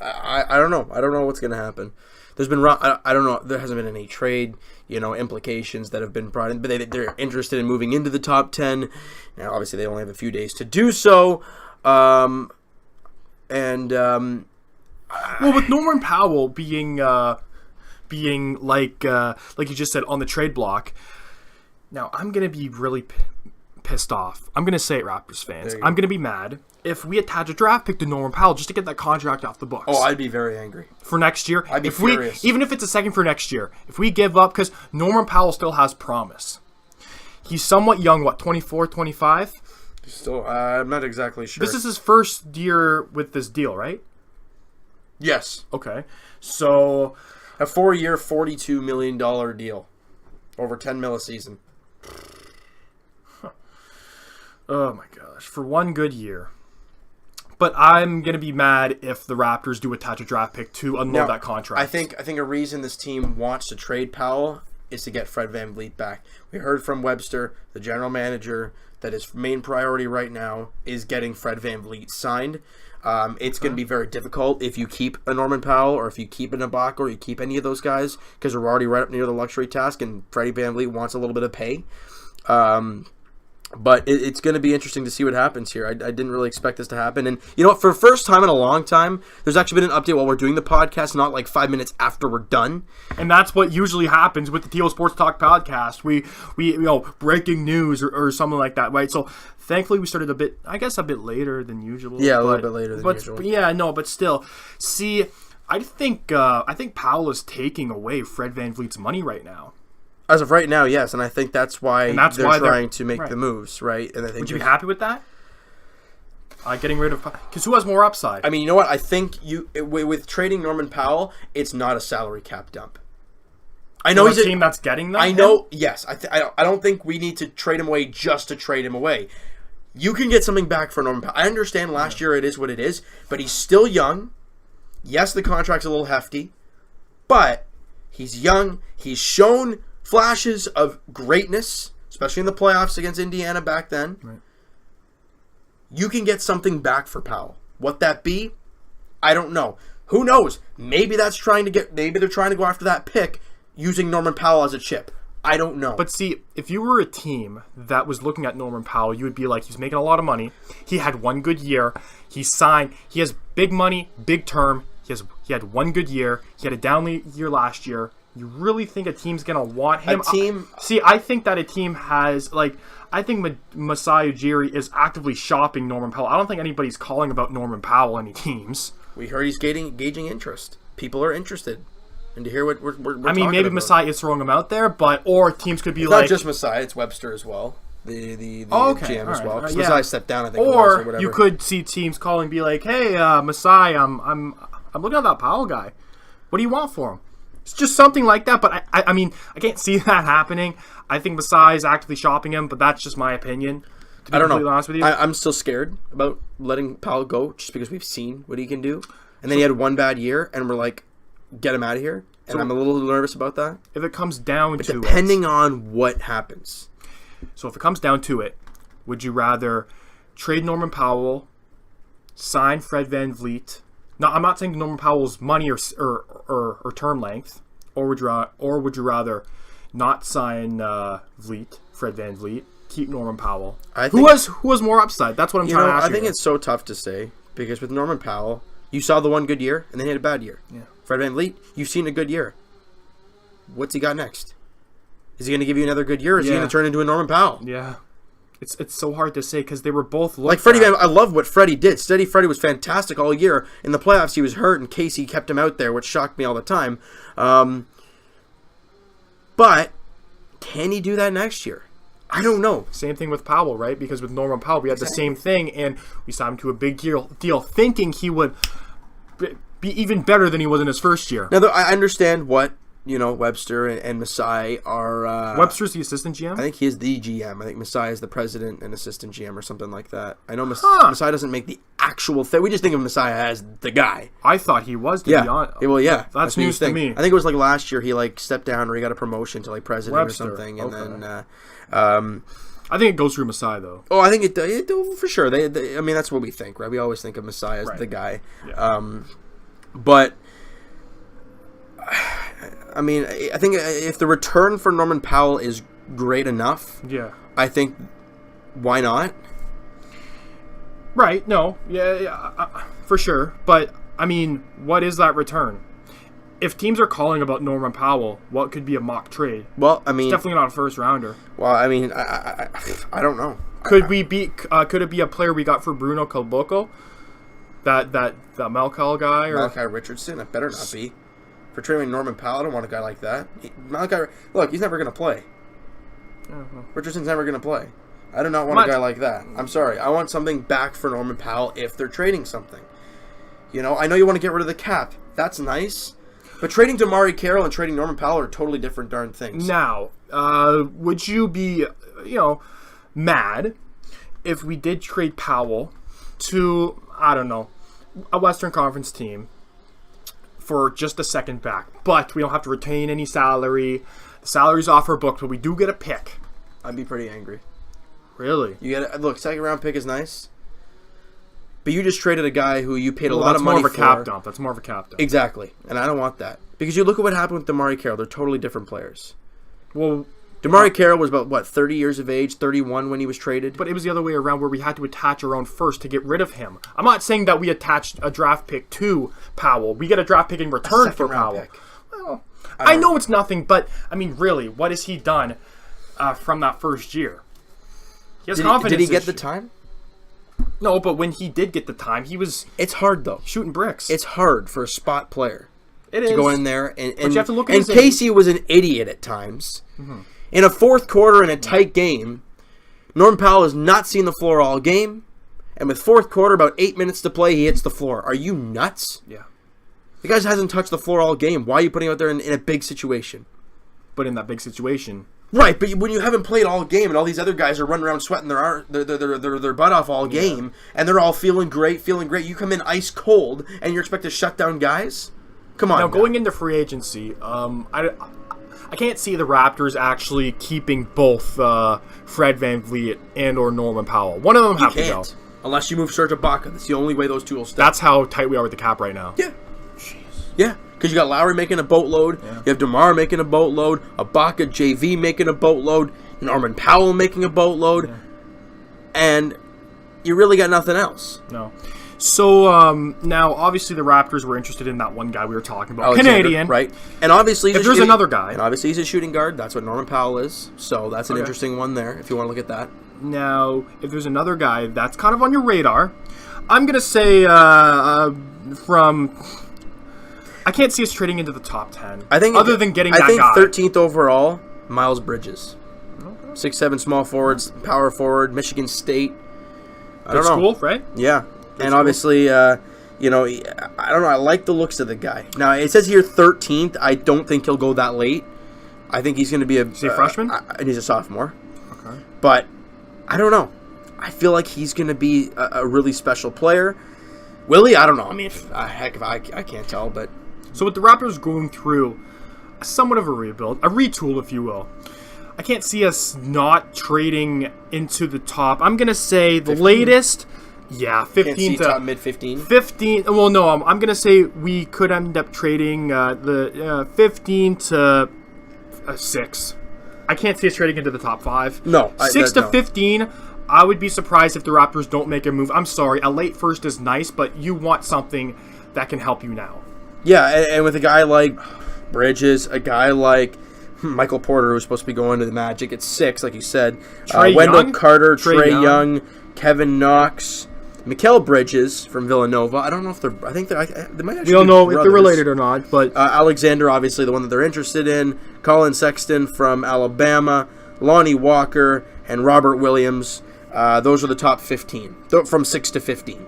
I don't know. I don't know what's going to happen. There's been I don't know. There hasn't been any trade, implications that have been brought in, but they're interested in moving into the top 10. Now, obviously, they only have a few days to do so. Well, with Norman Powell being like you just said on the trade block. Now, I'm gonna be really pissed off. I'm gonna say it, Raptors fans. I'm gonna be mad if we attach a draft pick to Norman Powell just to get that contract off the books. Oh, I'd be very angry. For next year. I'd be furious. Even if it's a second for next year, if we give up, because Norman Powell still has promise. He's somewhat young, 24, 25? Still, I'm not exactly sure. This is his first year with this deal, right? Yes. Okay. So, a 4-year, $42 million deal. Over $10 million a season. Oh my gosh. For one good year. But I'm going to be mad if the Raptors do attach a draft pick to unload that contract. I think a reason this team wants to trade Powell is to get Fred VanVleet back. We heard from Webster, the general manager, that his main priority right now is getting Fred VanVleet signed. It's going to be very difficult if you keep a Norman Powell or if you keep a Ibaka or you keep any of those guys because we're already right up near the luxury task and Freddie VanVleet wants a little bit of pay. But it's going to be interesting to see what happens here. I didn't really expect this to happen. And you know what? For the first time in a long time, there's actually been an update while we're doing the podcast, not like 5 minutes after we're done. And that's what usually happens with the TL Sports Talk podcast. We breaking news or something like that, right? So thankfully we started a bit later than usual. Yeah, a little bit later than usual. Yeah, no, but still. See, I think Powell is taking away Fred VanVleet's money right now. As of right now, yes, and I think that's why they're trying to make the moves, right? And I think would you be happy with that? Getting rid of because who has more upside? I mean, you know what? I think with trading Norman Powell, it's not a salary cap dump. I know he's a team that's getting that. I know. Yes, I don't think we need to trade him away just to trade him away. You can get something back for Norman Powell. I understand last year it is what it is, but he's still young. Yes, the contract's a little hefty, but he's young. He's shown flashes of greatness, especially in the playoffs against Indiana back then. Right. You can get something back for Powell. What that be? I don't know. Who knows? Maybe they're trying to go after that pick using Norman Powell as a chip. I don't know. But see, if you were a team that was looking at Norman Powell, you would be like, he's making a lot of money. He had one good year. He signed. He has big money, big term. He had one good year. He had a down year last year. You really think a team's going to want him? team... See, I think that a team has, like... I think Masai Ujiri is actively shopping Norman Powell. I don't think anybody's calling about Norman Powell, any teams. We heard he's gauging interest. People are interested. And to hear what we're I mean, maybe about. Masai is throwing him out there, or teams could be it's like... not just Masai, it's Webster as well. The GM as well. Because Masai stepped down, I think. Or whatever. you could see teams calling, be like, "Hey, Masai, I'm looking at that Powell guy. What do you want for him?" It's just something like that. But I mean, I can't see that happening. I think Masai is actively shopping him, but that's just my opinion. To be completely honest with you, I'm still scared about letting Powell go, just because we've seen what he can do. And then he had one bad year, and we're like, get him out of here. And I'm a little nervous about that. If it comes down to it, depending on what happens. So if it comes down to it, would you rather trade Norman Powell, sign Fred VanVleet? No, I'm not saying Norman Powell's money or term length, or would you rather not sign Fred VanVleet, keep Norman Powell? Who has more upside? That's what I'm trying to ask you. I think it's so tough to say, because with Norman Powell, you saw the one good year, and then he had a bad year. Yeah. Fred VanVleet, you've seen a good year. What's he got next? Is he going to give you another good year, or is he going to turn into a Norman Powell? Yeah. It's so hard to say, because they were both like Freddie. I love what Freddie did. Steady Freddie was fantastic all year. In the playoffs, he was hurt, and Casey kept him out there, which shocked me all the time. But can he do that next year? I don't know. Same thing with Powell, right? Because with Norman Powell, we had the same thing, and we signed him to a big deal thinking he would be even better than he was in his first year. Now, I understand what Webster and Masai are... Webster's the assistant GM? I think he is the GM. I think Masai is the president and assistant GM or something like that. I know Masai doesn't make the actual thing. We just think of Masai as the guy. I thought he was, to be honest. Well, yeah. That's news to me. I think it was like last year he stepped down, or he got a promotion to president Webster, or something. And then... I think it goes through Masai, though. Oh, I think it for sure. I mean, that's what we think, right? We always think of Masai as the guy. Yeah. But... I mean, I think if the return for Norman Powell is great enough, I think, why not? Right, no, for sure. But, I mean, what is that return? If teams are calling about Norman Powell, what could be a mock trade? Well, I mean... It's definitely not a first rounder. Well, I mean, I don't know. Could it be a player we got for Bruno Caboclo? That Malcal guy? Malachi Richardson? It better not be. For trading Norman Powell, I don't want a guy like that. Look, he's never going to play. Richardson's never going to play. I do not want a guy like that. I'm sorry. I want something back for Norman Powell if they're trading something. I know you want to get rid of the cap. That's nice. But trading Damari Carroll and trading Norman Powell are totally different darn things. Now, would you be, mad if we did trade Powell to, I don't know, a Western Conference team for just a second back, but we don't have to retain any salary. The salary's off our books, but we do get a pick. I'd be pretty angry. Really? Look, second round pick is nice, but you just traded a guy who you paid a lot of money for. That's more of a cap dump. That's more of a cap dump. Exactly, and I don't want that, because you look at what happened with Damari Carroll. They're totally different players. Well, Damari Carroll was about 30 years of age, 31 when he was traded. But it was the other way around, where we had to attach our own first to get rid of him. I'm not saying that we attached a draft pick to Powell. We get a draft pick in return for Powell. Well, I know it's nothing, but I mean, really, what has he done from that first year? He has confidence. Did he get the time? No, but when he did get the time, he was. It's hard though. Shooting bricks. It's hard for a spot player. It is to go in there and you have to look at and Casey was an idiot at times. Mm-hmm. In a fourth quarter in a tight game, Norman Powell has not seen the floor all game, and with fourth quarter, about 8 minutes to play, he hits the floor. Are you nuts? Yeah. The guy hasn't touched the floor all game. Why are you putting him out there in a big situation? But in that big situation... Right, but when you haven't played all game and all these other guys are running around sweating their butt off all game, and they're all feeling great, you come in ice cold, and you're expected to shut down guys? Come on. Now, going into free agency, I can't see the Raptors actually keeping both Fred VanVleet and or Norman Powell. One of them have to go. Unless you move Serge Ibaka. That's the only way those two will stay. That's how tight we are with the cap right now. Yeah. Jeez. Yeah, because you got Lowry making a boatload. Yeah. You have DeMar making a boatload. Ibaka, JV making a boatload. Norman Powell making a boatload. Yeah. And you really got nothing else. No. So now, obviously, the Raptors were interested in that one guy we were talking about, Alexander, Canadian, right? And obviously, if there's another guy, and obviously he's a shooting guard. That's what Norman Powell is. So that's an interesting one there. If you want to look at that. Now, if there's another guy that's kind of on your radar, I'm gonna say I can't see us trading into the top 10. I think other than getting that guy. I think 13th overall, Miles Bridges, 6'7" small forwards, power forward, Michigan State. I don't know. School, right? Yeah. And obviously, I don't know. I like the looks of the guy. Now, it says here 13th. I don't think he'll go that late. I think he's going to be Is he a freshman? And he's a sophomore. Okay. But I don't know. I feel like he's going to be a really special player. Will he? I don't know. I mean, I can't tell. But so with the Raptors going through somewhat of a rebuild, a retool, if you will, I can't see us not trading into the top. I'm going to say the 15? Latest... Yeah, 15 to mid 15. 15. Well, no, I'm gonna say we could end up trading the 15 to 6. I can't see us trading into the top 5. No, 6 to 15. I would be surprised if the Raptors don't make a move. I'm sorry, a late first is nice, but you want something that can help you now. Yeah, and with a guy like Bridges, a guy like Michael Porter, who's supposed to be going to the Magic at 6, like you said, Wendell Carter, Trae Young, Kevin Knox. Mikal Bridges from Villanova. I don't know if they're... I think they might actually... We don't know if they're related or not, but... Alexander, obviously, the one that they're interested in. Colin Sexton from Alabama. Lonnie Walker and Robert Williams. Those are the top 15. From 6 to 15.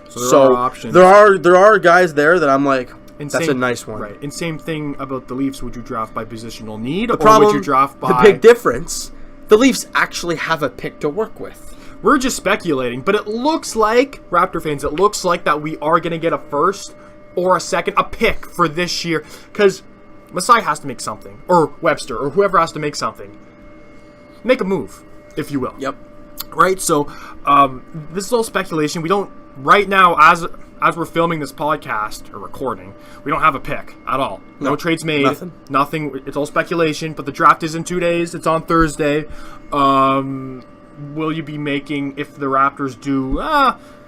So there are options. There are guys there that I'm like, that's a nice one. Right. And same thing about the Leafs. Would you draft by positional need? Would you draft by... The big difference, the Leafs actually have a pick to work with. We're just speculating, but it looks like, Raptor fans, it looks like that we are going to get a first or a second, a pick for this year, because Masai has to make something, or Webster, or whoever has to make something. Make a move, if you will. Yep. Right, so this is all speculation. We don't, right now, as we're filming this podcast, or recording, we don't have a pick at all. No trades made. Nothing. It's all speculation, but the draft is in 2 days. It's on Thursday. Will you be making, if the Raptors do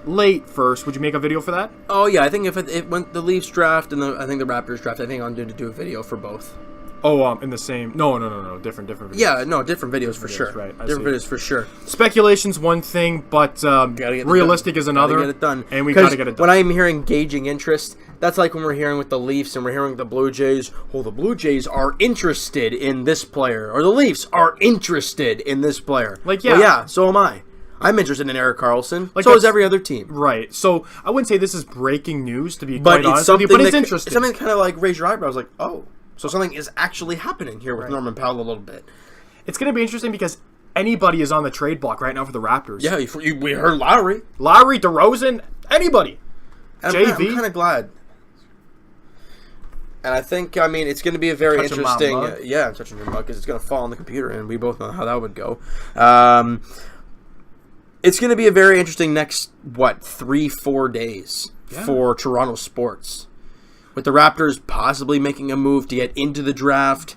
late first, would you make a video for that? Oh, yeah. I think if it went the Leafs draft and I think the Raptors draft, I think I'm going to do a video for both. Oh, in the same... No. Different videos. Yeah, no, different videos for sure. Right, different videos for sure. Speculation's one thing, but realistic is another. Gotta get it done. And we gotta get it done. When I'm hearing gauging interest, that's like when we're hearing with the Leafs and we're hearing the Blue Jays, the Blue Jays are interested in this player, or the Leafs are interested in this player. So am I. I'm interested in Erik Karlsson. So is every other team. Right. So I wouldn't say this is breaking news, to be quite honest with you, but it's interesting. It's something kind of like raise your eyebrows, like, oh. So something is actually happening here with Norman Powell a little bit. It's going to be interesting because anybody is on the trade block right now for the Raptors. Yeah, we heard Lowry. Lowry, DeRozan, anybody. JV. I'm kind of glad. And I think, it's going to be a very interesting... I'm touching your mug because it's going to fall on the computer, and we both know how that would go. It's going to be a very interesting next, 3-4 days for Toronto sports. With the Raptors possibly making a move to get into the draft,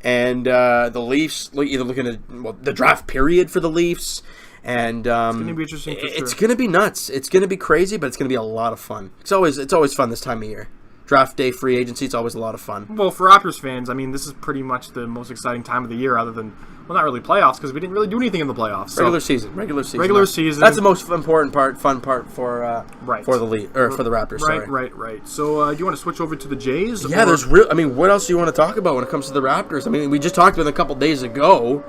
and the Leafs either looking at the draft period for the Leafs, and it's going to be interesting. It's going to be nuts. It's going to be crazy, but it's going to be a lot of fun. It's always fun this time of year. Draft day, free agency, it's always a lot of fun. Well, for Raptors fans, this is pretty much the most exciting time of the year, other than, not really playoffs, because we didn't really do anything in the playoffs. Regular season. Regular season. That's the most important fun part for the league, or for the Raptors. Right. So, do you want to switch over to the Jays? Yeah, what else do you want to talk about when it comes to the Raptors? We just talked about it a couple days ago.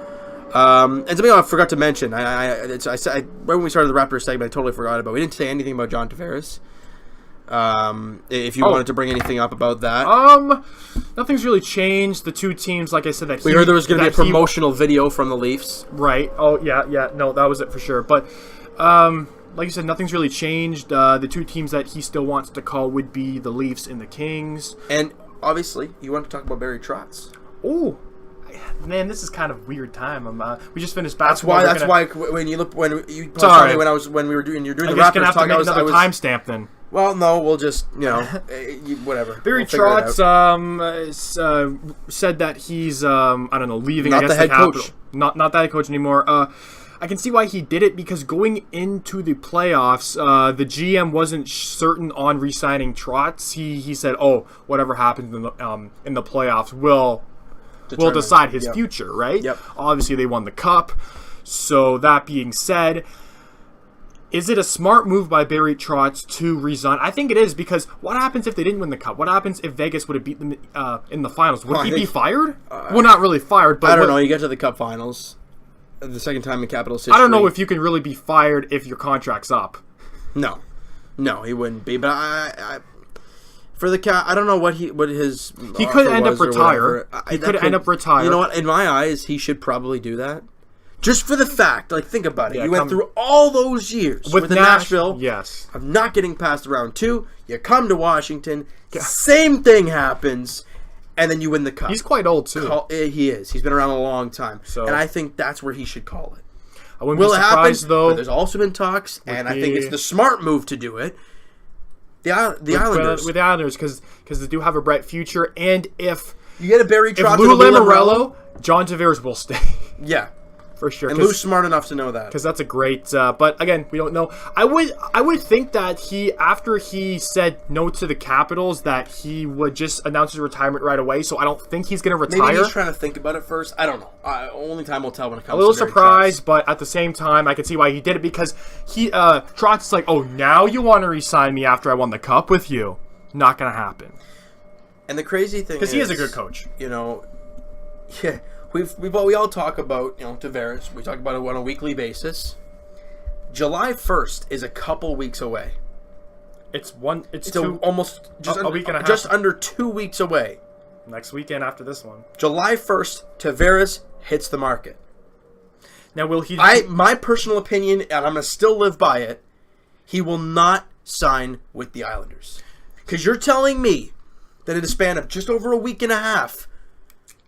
And something I forgot to mention. I right when we started the Raptors segment, I totally forgot about. We didn't say anything about John Tavares. If you wanted to bring anything up about that. Nothing's really changed. The two teams, like I said, we heard there was going to be a promotional video from the Leafs. Right. Oh, yeah. No, that was it for sure. But, like you said, nothing's really changed. The two teams that he still wants to call would be the Leafs and the Kings. And, obviously, you want to talk about Barry Trotz. Oh, man, this is kind of weird time. We just finished basketball. That's why when you told me when we were doing the Raptors talk, I was timestamp then. Well, no, we'll just whatever. Barry Trotz said that he's leaving. Not the head coach. Not the head coach anymore. I can see why he did it, because going into the playoffs, the GM wasn't certain on re-signing Trotz. He said, "Oh, whatever happens in the playoffs will decide his future." Right? Yep. Obviously, they won the cup. So that being said, is it a smart move by Barry Trotz to resign? I think it is, because what happens if they didn't win the cup? What happens if Vegas would have beat them in the finals? Would he be fired? Well, not really fired, but I don't know. You get to the cup finals, the second time in Capitals history. I don't know if you can really be fired if your contract's up. No, he wouldn't be. But I for the cap, I don't know what his he could end up retire. He could end up retire. You know what? In my eyes, he should probably do that. Just for the fact, like, think about it. You went through all those years with Nashville. Yes. Of not getting past round 2. You come to Washington. Same thing happens. And then you win the cup. He's quite old, too. He is. He's been around a long time. So, and I think that's where he should call it. I wouldn't be surprised, though. But there's also been talks, and I think it's the smart move to do it. The Islanders. With the Islanders, because they do have a bright future. And if you get a Barry Trotz and Lou Lamoriello, John Tavares will stay. Yeah. For sure. And Lou's smart enough to know that. Because that's a great... but, again, we don't know. I would think that after he said no to the Capitals, that he would just announce his retirement right away. So I don't think he's going to retire. Maybe he's trying to think about it first. I don't know. Only time will tell when it comes to a little Barry surprised, Trotz. But at the same time, I can see why he did it. Because Trotz is like, oh, now you want to re-sign me after I won the cup with you. Not going to happen. And the crazy thing is... Because he is a good coach. You know... Yeah... We all talk about, Tavares. We talk about it on a weekly basis. July 1st is a couple weeks away. It's almost a week and a half. Just under 2 weeks away. Next weekend after this one. July 1st, Tavares hits the market. Now, will he... My personal opinion, and I'm going to still live by it, he will not sign with the Islanders. Because you're telling me that in a span of just over a week and a half,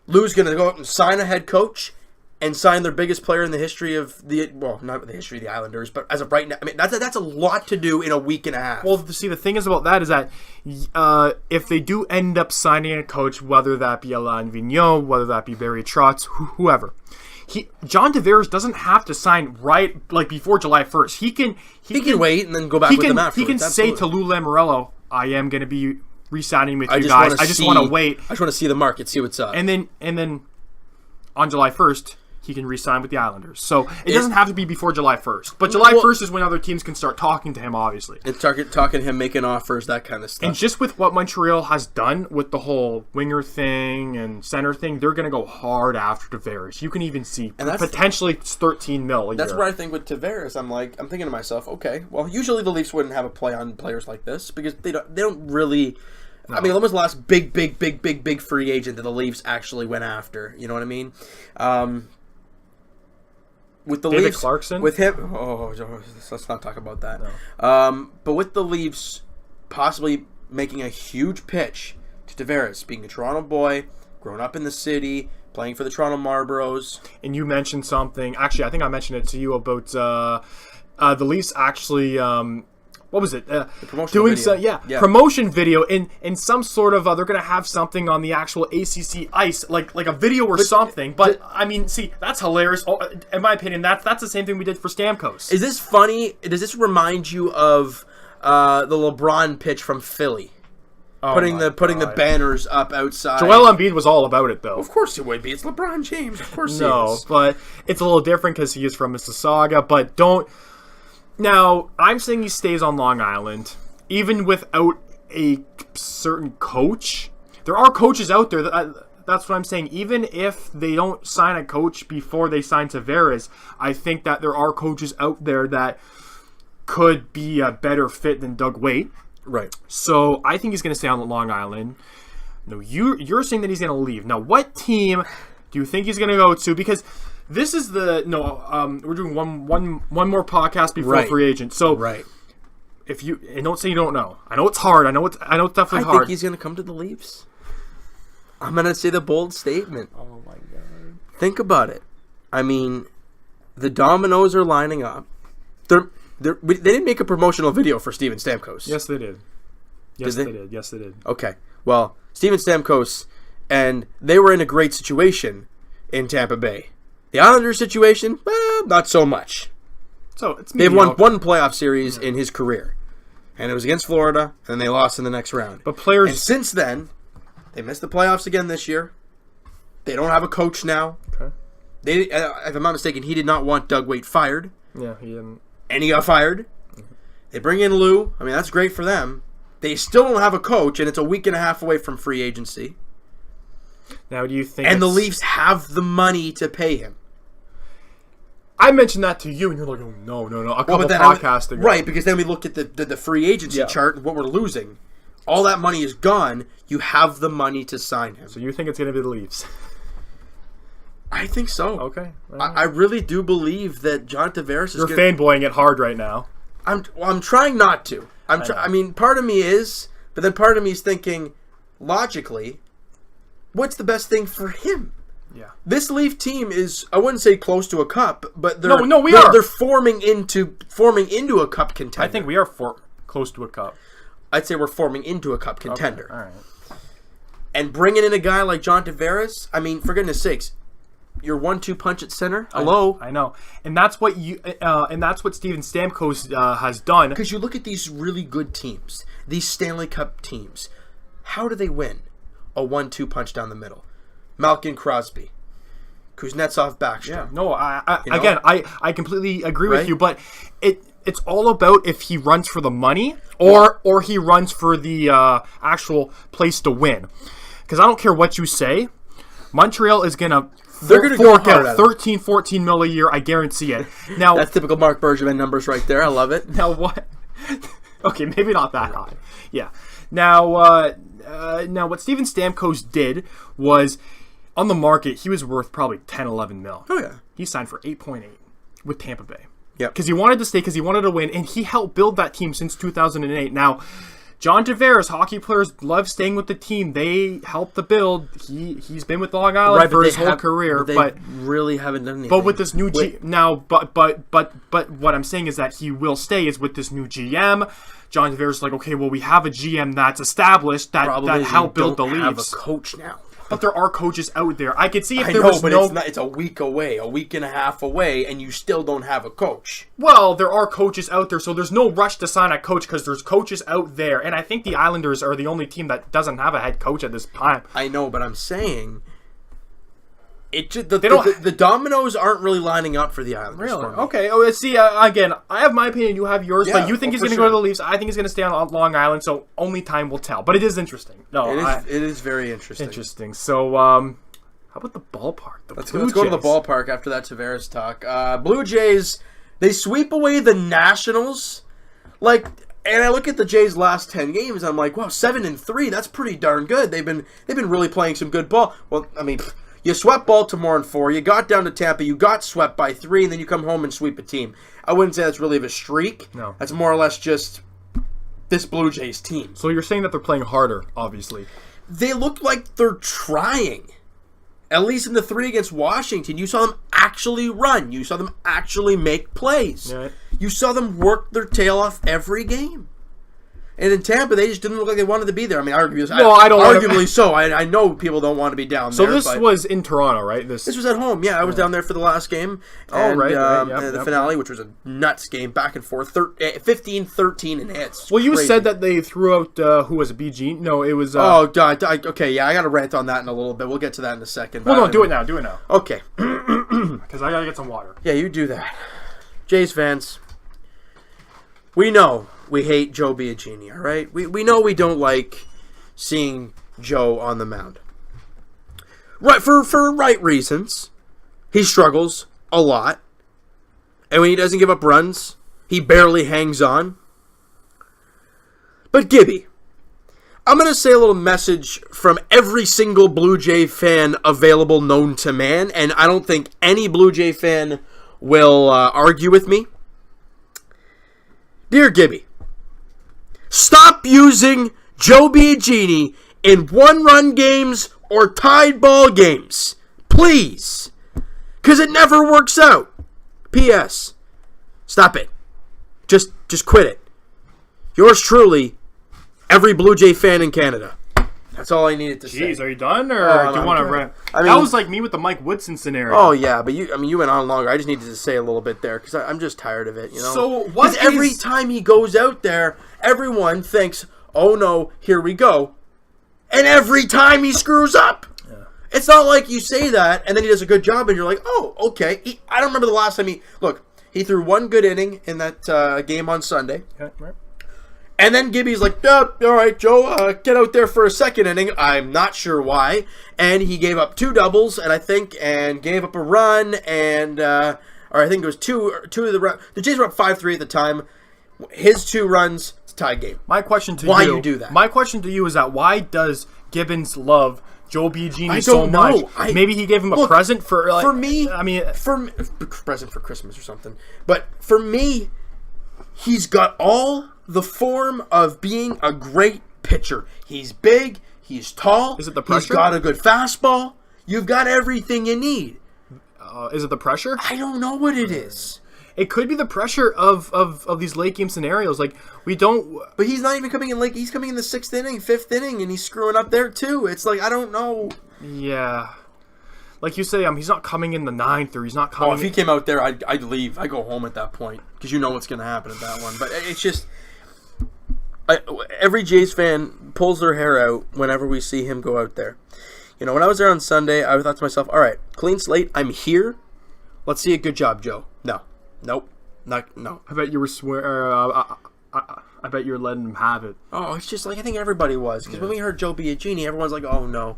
Lou's going to go out and sign a head coach and sign their biggest player in the history of not the history of the Islanders, but as of right now, I mean, that's a lot to do in a week and a half. Well, see, the thing is about that is that if they do end up signing a coach, whether that be Alain Vigneault, whether that be Barry Trotz, whoever, John Tavares doesn't have to sign before July 1st. He can wait and then go back with them afterwards. He can say to Lou Lamoriello, I am going to be re-signing with you guys. I just want to wait. I just want to see the market, see what's up. And then on July 1st, he can re-sign with the Islanders. So it doesn't have to be before July 1st. But July 1st is when other teams can start talking to him, obviously. And talking to him, making offers, that kind of stuff. And just with what Montreal has done with the whole winger thing and center thing, they're going to go hard after Tavares. You can even see potentially $13 million. That's where I think with Tavares, I'm thinking to myself, okay, well, usually the Leafs wouldn't have a play on players like this because they don't really... No. I mean, when was the last big free agent that the Leafs actually went after? You know what I mean? With the David Leafs, Clarkson? With him, let's not talk about that. No. But with the Leafs possibly making a huge pitch to Tavares, being a Toronto boy, grown up in the city, playing for the Toronto Marlboros. And you mentioned something. Actually, I think I mentioned it to you about the Leafs actually... what was it? Doing video. Promotion video in some sort of they're gonna have something on the actual ACC ice, like a video or something. But I mean, see, that's hilarious. In my opinion, that's the same thing we did for Stamkos. Is this funny? Does this remind you of the LeBron pitch from Philly? Putting the banners up outside. Joel Embiid was all about it, though. Of course he would be. It's LeBron James. Of course he is. No, but it's a little different because he is from Mississauga. But don't. Now, I'm saying he stays on Long Island, even without a certain coach. There are coaches out there. That's what I'm saying. Even if they don't sign a coach before they sign Tavares, I think that there are coaches out there that could be a better fit than Doug Weight. Right. So I think he's going to stay on Long Island. No, you're saying that he's going to leave. Now, what team do you think he's going to go to? Because... This is we're doing one more podcast before free agent. So if you don't say you don't know. I know it's hard. I know it's definitely hard. I think he's going to come to the Leafs. I'm going to say the bold statement. Oh my god. Think about it. I mean, the dominoes are lining up. They didn't make a promotional video for Steven Stamkos. Yes, they did. Yes, they did. Yes, they did. Okay. Well, Steven Stamkos, and they were in a great situation in Tampa Bay. The Islanders situation, not so much. So it's They've won one playoff series in his career, and it was against Florida, and they lost in the next round. But players, and since then, they missed the playoffs again this year. They don't have a coach now. Okay. If I'm not mistaken, he did not want Doug Weight fired. Yeah, he didn't. And he got fired. They bring in Lou. I mean, that's great for them. They still don't have a coach, and it's a week and a half away from free agency. Now, do you think? And the Leafs have the money to pay him. I mentioned that to you, and you're like, "Oh no!" A couple podcasts ago, right? Because then we looked at the free agency chart and what we're losing. All that money is gone. You have the money to sign him. So you think it's going to be the Leafs? I think so. Okay. I really do believe that John Tavares is. You're fanboying it hard right now. I'm trying not to. I mean, part of me is, but then part of me is thinking, logically, what's the best thing for him? Yeah. This Leaf team is, I wouldn't say close to a cup, but they're they're forming into a cup contender. I think we are close to a cup. I'd say we're forming into a cup contender. Okay. All right. And bringing in a guy like John Tavares, I mean, for goodness sakes, your 1-2 punch at center. Hello, I know, and that's what Steven Stamkos has done. Because you look at these really good teams, these Stanley Cup teams. How do they win? A 1-2 punch down the middle. Malkin, Crosby, Kuznetsov, Backstrom. Yeah, no, I completely agree with you, but it's all about if he runs for the money or he runs for the actual place to win. Because I don't care what you say, Montreal is gonna fork out 13, 14 mil a year. I guarantee it. Now that's typical Mark Bergevin numbers right there. I love it. Now what? Okay, maybe not that high. Yeah. Now what Steven Stamkos did was, on the market, he was worth probably 10, 11 mil. Oh, yeah. He signed for 8.8 with Tampa Bay. Yeah. Because he wanted to stay, because he wanted to win, and he helped build that team since 2008. Now, John Tavares, hockey players love staying with the team. They helped the build. He's been with Long Island for his whole career, but really haven't done anything. But with this new but what I'm saying is that he will stay is with this new GM. John Tavares is like, okay, well, we have a GM that's established that helped build the Leafs. Have a coach now. But there are coaches out there. I could see if there was it's a week away, a week and a half away, and you still don't have a coach. Well, there are coaches out there, so there's no rush to sign a coach because there's coaches out there. And I think the Islanders are the only team that doesn't have a head coach at this time. I know, but I'm saying the dominoes aren't really lining up for the Islanders. Really? Okay. Oh, see, again, I have my opinion. You have yours. But you think he's going to go to the Leafs. I think he's going to stay on Long Island. So only time will tell. But it is interesting. It is very interesting. Interesting. So, how about the ballpark? Let's go to the ballpark after that Tavares talk. Blue Jays, they sweep away the Nationals. And I look at the Jays' last 10 games, and I'm like, wow, 7-3. That's pretty darn good. They've been really playing some good ball. Well, I mean, you swept Baltimore in 4, you got down to Tampa, you got swept by 3, and then you come home and sweep a team. I wouldn't say that's really of a streak. No. That's more or less just this Blue Jays team. So you're saying that they're playing harder, obviously. They look like they're trying. At least in the 3 against Washington, you saw them actually run. You saw them actually make plays. Yeah. You saw them work their tail off every game. And in Tampa, they just didn't look like they wanted to be there. I mean, arguably so. I know people don't want to be down there. So this was in Toronto, right? This was at home. Yeah, I was down there for the last game. The finale, which was a nuts game, back and forth, 15-13 in hits. Well, you said that they threw out, who was it, BG? No, it was... oh, God. Okay, yeah, I got to rant on that in a little bit. We'll get to that in a second. Well, no, do it now. Okay. Because I got to get some water. Yeah, you do that. Jays fans, we know we hate Joe Biagini, all right? We know we don't like seeing Joe on the mound. Right, for right reasons. He struggles a lot. And when he doesn't give up runs, he barely hangs on. But Gibby, I'm going to say a little message from every single Blue Jay fan available known to man, and I don't think any Blue Jay fan will argue with me. Dear Gibby, stop using Joe Biagini in one-run games or tied ball games. Please. Because it never works out. P.S. Stop it. Just quit it. Yours truly, every Blue Jay fan in Canada. That's all I needed to say. Jeez, are you done, or do you want to rant? That was like me with the Mike Woodson scenario. Oh yeah, but you went on longer. I just needed to say a little bit there because I'm just tired of it. So because every time he goes out there, everyone thinks, "Oh no, here we go," and every time he screws up. Yeah. It's not like you say that and then he does a good job and you're like, "Oh, okay." I don't remember the last time he threw one good inning in that game on Sunday. Okay, right. And then Gibby's like, all right, Joe, get out there for a second inning. I'm not sure why. And he gave up 2 doubles, and gave up a run, or I think it was two of the Jays were up 5-3 at the time. His 2 runs, it's a tie game. My question to why you do that? My question to you is that why does Gibbons love Joe Biagini so much? Maybe he gave him a present for me. I mean, present for Christmas or something. But for me, he's got all the form of being a great pitcher. He's big. He's tall. Is it the pressure? He's got a good fastball. You've got everything you need. Is it the pressure? I don't know what it is. It could be the pressure of these late game scenarios. Like, we don't... But he's not even coming in late. He's coming in the 6th inning, 5th inning, and he's screwing up there too. It's like, I don't know. Yeah. Like you say, he's not coming in the 9th, or he's not coming... Oh, if he came out there, I'd leave. I'd go home at that point. Because you know what's going to happen at that one. But it's just... every Jays fan pulls their hair out whenever we see him go out there. When I was there on Sunday, I thought to myself, all right, clean slate, I'm here. Let's see a good job, Joe. Nope. No. I bet you were I bet you were letting him have it. Oh, it's just like I think everybody was. Because when we heard Joe Biagini, everyone's like, oh, no.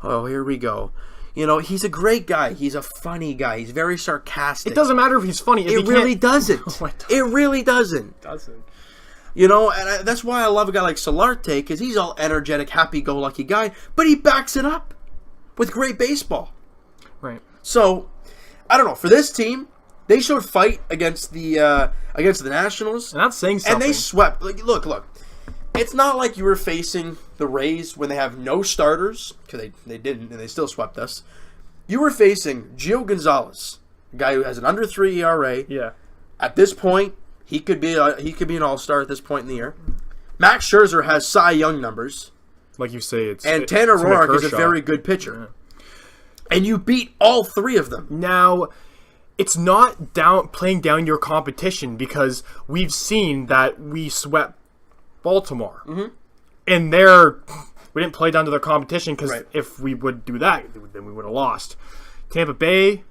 Oh, here we go. He's a great guy. He's a funny guy. He's very sarcastic. It doesn't matter if he's funny. It really doesn't. It really doesn't. It doesn't. And that's why I love a guy like Solarte, because he's all energetic, happy-go-lucky guy, but he backs it up with great baseball. Right. So, I don't know. For this team, they showed fight against the Nationals. And that's saying something. And they swept. Look. It's not like you were facing the Rays when they have no starters, because they didn't, and they still swept us. You were facing Gio Gonzalez, a guy who has an under 3 ERA. Yeah. At this point, he could be an all-star at this point in the year. Max Scherzer has Cy Young numbers. Like you say, Tanner Roark is a very good pitcher. Yeah. And you beat all 3 of them. Now, it's not playing down your competition, because we've seen that we swept Baltimore. Mm-hmm. And we didn't play down to their competition, because if we would do that, then we would have lost. Tampa Bay,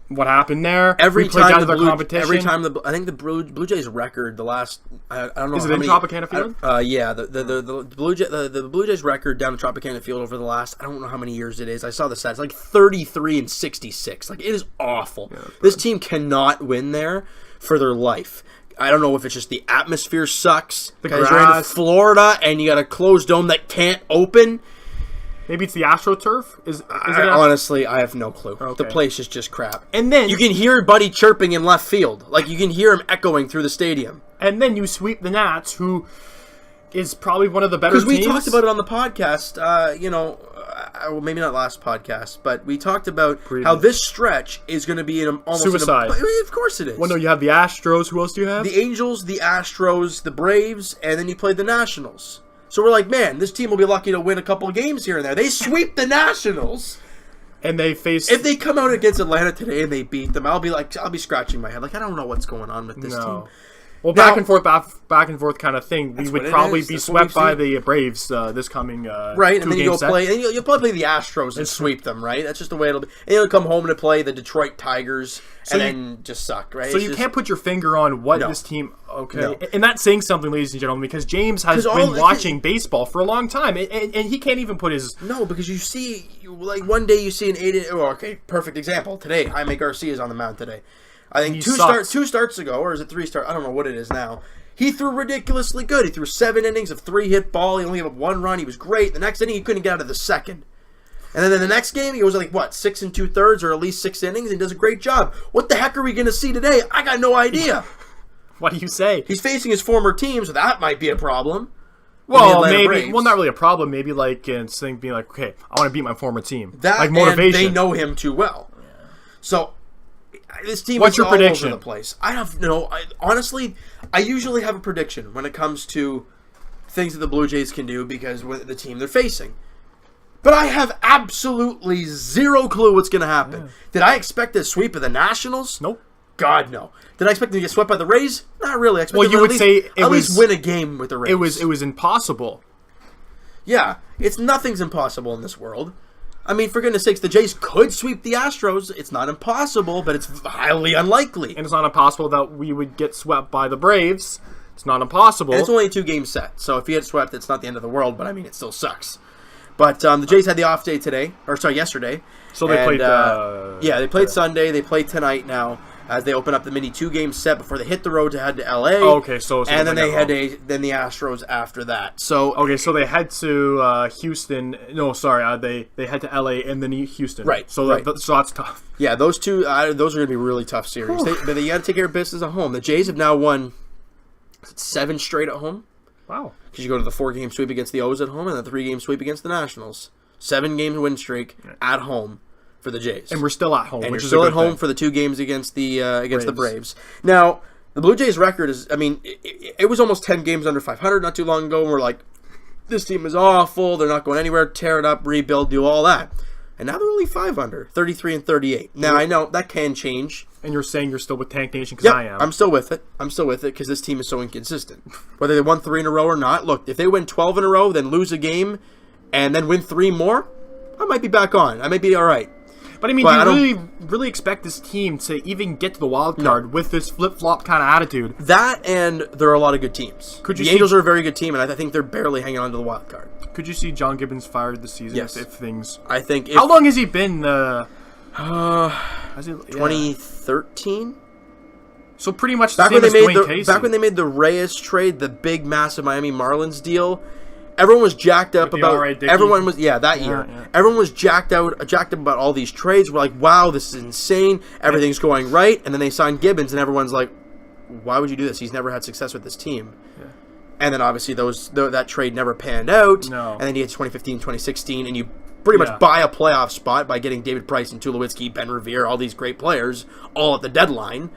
what happened there? Every time I think the Blue Jays record, the last I don't know. Is it in Tropicana Field? Yeah, the Blue Jays record down at Tropicana Field over the last, I don't know how many years it is. I saw the stats, like 33-66. Like, it is awful. Yeah, this team cannot win there for their life. I don't know if it's just the atmosphere sucks because you're in Florida and you got a closed dome that can't open. Maybe it's the AstroTurf? Honestly, I have no clue. Okay. The place is just crap. And then you can hear Buddy chirping in left field. Like, you can hear him echoing through the stadium. And then you sweep the Nats, who is probably one of the better teams. Because we talked about it on the podcast, maybe not last podcast, but we talked about how this stretch is going to be almost suicide. Of course it is. Well, no, you have the Astros. Who else do you have? The Angels, the Astros, the Braves, and then you play the Nationals. So we're like, man, this team will be lucky to win a couple of games here and there. They sweep the Nationals. And they face... If they come out against Atlanta today and they beat them, I'll be scratching my head. Like, I don't know what's going on with this team. Well, back and forth kind of thing. We would probably be swept by the Braves this coming right, and then you'll probably play the Astros and sweep them, right? That's just the way it'll be. And you'll come home to play the Detroit Tigers and then just suck, right? So you can't put your finger on what this team... Okay. No. And that's saying something, ladies and gentlemen, because James has been watching baseball for a long time, and he can't even put his... No, because you see, like, one day you see an 8... Oh, okay, perfect example. Today, Jaime Garcia's on the mound today. I think two starts ago, or is it 3 starts? I don't know what it is now. He threw ridiculously good. He threw 7 innings of 3-hit ball. He only gave up 1 run. He was great. The next inning, he couldn't get out of the second. And then in the next game, he goes like, 6 2/3, or at least 6 innings, and he does a great job. What the heck are we going to see today? I got no idea. What do you say? He's facing his former team, so that might be a problem. Well, maybe. Braves. Well, not really a problem. Maybe like being like, okay, I want to beat my former team. That, like motivation. And they know him too well. Yeah. So this team What's is your all prediction? Over the place. I have honestly, I usually have a prediction when it comes to things that the Blue Jays can do because with the team they're facing. But I have absolutely zero clue what's going to happen. Yeah. Did I expect a sweep of the Nationals? Nope. God, no. Did I expect them to get swept by the Rays? Not really. I expected well, you would say at least win a game with the Rays. It was impossible. Yeah, nothing's impossible in this world. I mean, for goodness sakes, the Jays could sweep the Astros. It's not impossible, but it's highly unlikely. And it's not impossible that we would get swept by the Braves. It's not impossible. And it's only a 2-game set, so if you get swept, it's not the end of the world, but I mean, it still sucks. But the Jays had the off day yesterday. So they played. They played Sunday. They play tonight now as they open up the mini 2-game set before they hit the road to head to LA. Oh, okay, so and then they had then the Astros after that. So so they head to Houston. No, sorry, they head to LA and then Houston. Right. So that's tough. Yeah, those two. Those are going to be really tough series. But you got to take care of business at home. The Jays have now won 7 straight at home. Wow. Because you go to the 4-game sweep against the O's at home and the 3-game sweep against the Nationals. 7-game win streak at home for the Jays. And we're still at home. And you're still at home for the 2 games against the Braves. Now, the Blue Jays' record is, I mean, it was almost 10 games under 500 not too long ago, and we're like, this team is awful, they're not going anywhere, tear it up, rebuild, do all that. And now they're only 5 under, 33 and 38. Now, I know that can change. And you're saying you're still with Tank Nation because I am. I'm still with it. Because this team is so inconsistent. Whether they won 3 in a row or not, look, if they win 12 in a row, then lose a game, and then win 3 more, I might be back on. I might be all right. But I mean, do you really expect this team to even get to the wild card with this flip-flop kind of attitude? That and there are a lot of good teams. The Angels are a very good team, and I think they're barely hanging on to the wild card. Could you see John Gibbons fired this season if things... I think... How long has he been 2013? So pretty much the same as Dwayne Casey. Back when they made the Reyes trade, the big, massive Miami Marlins deal... Everyone was jacked up about everyone was that year. Yeah. Everyone was jacked up about all these trades. We're like, wow, this is insane. Everything's going right, and then they signed Gibbons, and everyone's like, why would you do this? He's never had success with this team. Yeah. And then obviously that trade never panned out. No. And then you get 2015, 2016, and you pretty much buy a playoff spot by getting David Price and Tulowitzki, Ben Revere, all these great players, all at the deadline.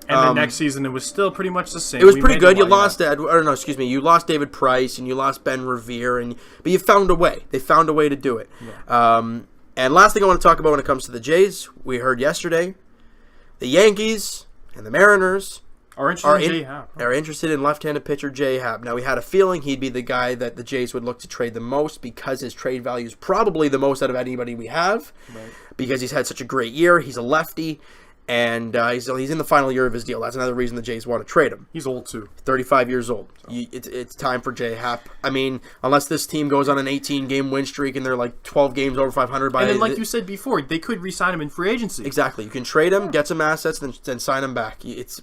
And the next season, it was still pretty much the same. It was pretty good. You lost you lost David Price and you lost Ben Revere, but you found a way. They found a way to do it. Yeah. And last thing I want to talk about when it comes to the Jays, we heard yesterday, the Yankees and the Mariners are interested in left-handed pitcher J. Happ. Now, we had a feeling he'd be the guy that the Jays would look to trade the most because his trade value is probably the most out of anybody we have because he's had such a great year. He's a lefty. And he's in the final year of his deal. That's another reason the Jays want to trade him. He's old, too. 35 years old. So. It's time for J. Happ. I mean, unless this team goes on an 18-game win streak and they're like 12 games over 500 by... And then, like you said before, they could re-sign him in free agency. Exactly. You can trade him, get some assets, then sign him back. It's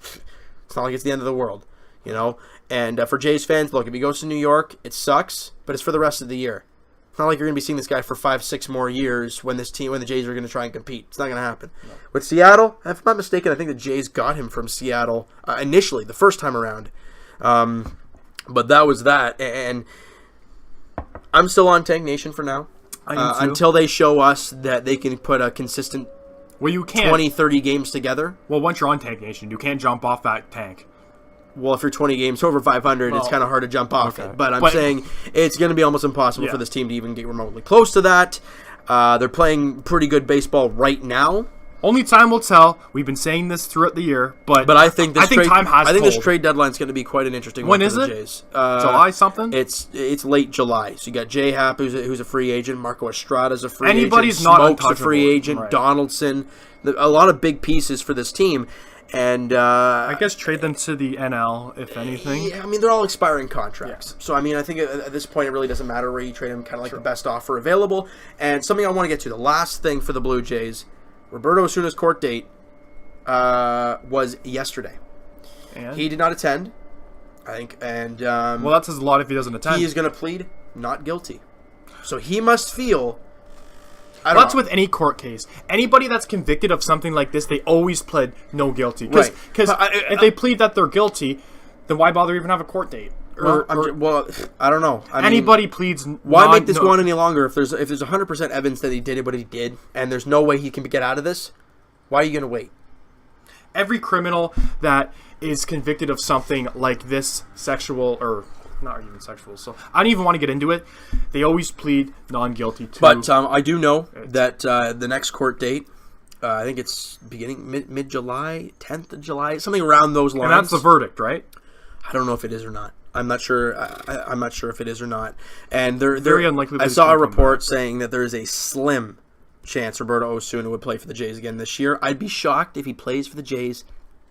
not like it's the end of the world, you know? And for Jays fans, look, if he goes to New York, it sucks, but it's for the rest of the year. It's not like you're going to be seeing this guy for 5-6 more years when the Jays are going to try and compete. It's not going to happen. No. With Seattle, if I'm not mistaken, I think the Jays got him from Seattle initially, the first time around. But that was that. And I'm still on Tank Nation for now. Until they show us that they can put a consistent 20, 30 games together. Well, once you're on Tank Nation, you can't jump off that tank. Well, if you're 20 games over 500, it's kind of hard to jump off it. But I'm saying it's going to be almost impossible for this team to even get remotely close to that. They're playing pretty good baseball right now. Only time will tell. We've been saying this throughout the year, but I think this trade deadline is going to be quite an interesting one for the Jays. July something? It's late July. So you got J. Happ, who's a free agent. Marco Estrada's a free agent. Anybody's not Smoke's a free agent. Right. Donaldson. A lot of big pieces for this team. And I guess trade them to the NL, if anything. Yeah, I mean, they're all expiring contracts. Yeah. So, I mean, I think at this point it really doesn't matter where you trade them, kind of like the best offer available. And something I want to get to, the last thing for the Blue Jays, Roberto Osuna's court date was yesterday. And? He did not attend, I think. And well, that says a lot if he doesn't attend. He is going to plead not guilty. So he must feel... That's with any court case. Anybody that's convicted of something like this, they always plead no guilty. Because if they plead that they're guilty, then why bother even have a court date? I don't know. Anybody pleads. Why make this go on any longer? If there's 100% evidence that he did what he did, and there's no way he can get out of this, why are you going to wait? Every criminal that is convicted of something like this, sexual or not even sexual. So I don't even want to get into it. They always plead non-guilty to. But I do know that the next court date, I think it's beginning mid-July, 10th of July, something around those lines. And that's the verdict, right? I don't know if it is or not. I'm not sure. I'm not sure if it is or not. And very unlikely. I saw a report saying that there is a slim chance Roberto Osuna would play for the Jays again this year. I'd be shocked if he plays for the Jays.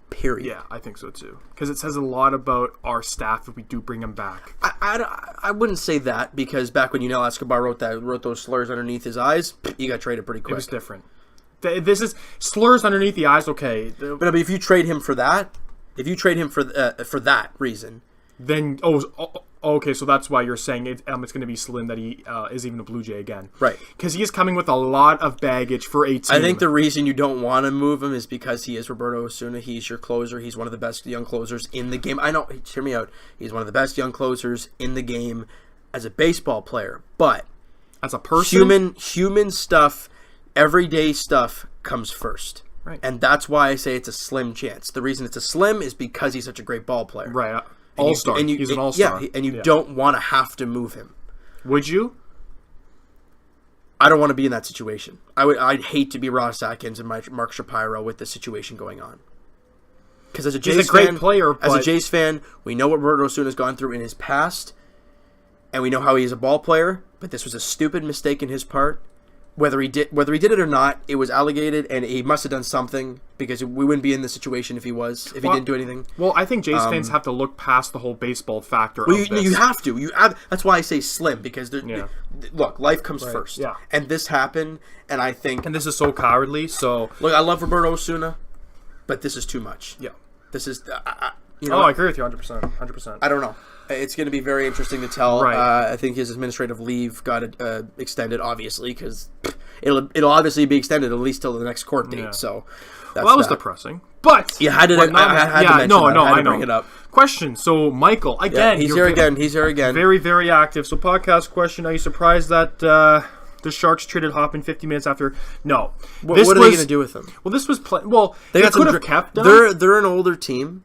Period. Yeah, I think so too. Because it says a lot about our staff if we do bring him back. I wouldn't say that, because back when Yunel Escobar wrote those slurs underneath his eyes, he got traded pretty quick. It was different. This is slurs underneath the eyes. Okay, but if you trade him for that, for that reason, then okay, so that's why you're saying it's going to be slim that he is even a Blue Jay again, right? Because he is coming with a lot of baggage for a team. I think the reason you don't want to move him is because he is Roberto Osuna. He's your closer. He's one of the best young closers in the game. I know. Hear me out. He's one of the best young closers in the game as a baseball player, but as a person, human stuff, everyday stuff comes first. Right. And that's why I say it's a slim chance. The reason it's a slim is because he's such a great ball player. Right. All-star. He's an all-star. Yeah, and you don't want to have to move him. Would you? I don't want to be in that situation. I'd hate to be Ross Atkins and Mark Shapiro with the situation going on. Because as a Jays fan, he's a great player. As a Jays fan, we know what Roberto Osuna has gone through in his past, and we know how he is a ball player. But this was a stupid mistake in his part. Whether he did it or not, it was alleged, and he must have done something, because we wouldn't be in this situation if he didn't do anything. Well, I think Jays fans have to look past the whole baseball factor. Well, you have to. That's why I say slim, because look, life comes first. Yeah. And this happened, and I think, and this is so cowardly. So look, I love Roberto Osuna, but this is too much. Yeah. This is. I agree with you 100%. 100%. I don't know. It's going to be very interesting to tell. Right. I think his administrative leave got extended, obviously, because it'll obviously be extended at least till the next court date. Yeah. So that was depressing. But I had to mention that. I know. Bring it up. Question. So Michael, again, he's here again. Very, very active. So podcast question: are you surprised that the Sharks traded Hoffman 50 minutes after? No. What are they going to do with him? Well, this was they could have kept him. They're an older team.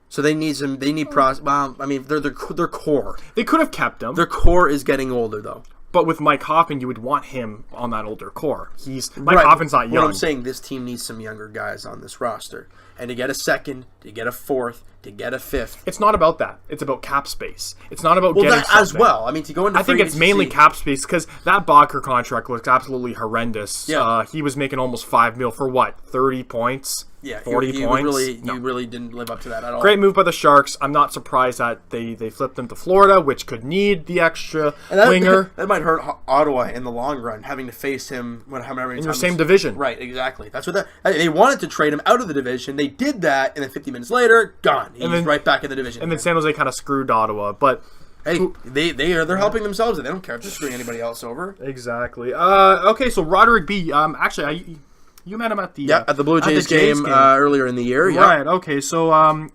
So they need some. They need Well, I mean, their core. They could have kept him. Their core is getting older, though. But with Mike Hoffman, you would want him on that older core. Mike Hoffman's not young. What I'm saying, this team needs some younger guys on this roster, and to get a second, to get a fourth, to get a fifth. It's not about that. It's about cap space. It's not about getting that something. As well. I mean, to go into. I think it's mainly cap space, because that Bodker contract looks absolutely horrendous. Yeah. He was making almost $5 million for what? 30 points. Yeah, 40 points. You really didn't live up to that at all. Great move by the Sharks. I'm not surprised that they flipped them to Florida, which could need the extra winger. That might hurt Ottawa in the long run, having to face him in your same division. Right, exactly. That's what they wanted to trade him out of the division. They did that, and then 50 minutes later, gone. He's right back in the division. And then San Jose kind of screwed Ottawa, but. Hey, they're helping themselves. They don't care if they're screwing anybody else over. Exactly. Okay, so Roderick B. Actually, you met him at the Blue Jays game earlier in the year. Right. Okay. So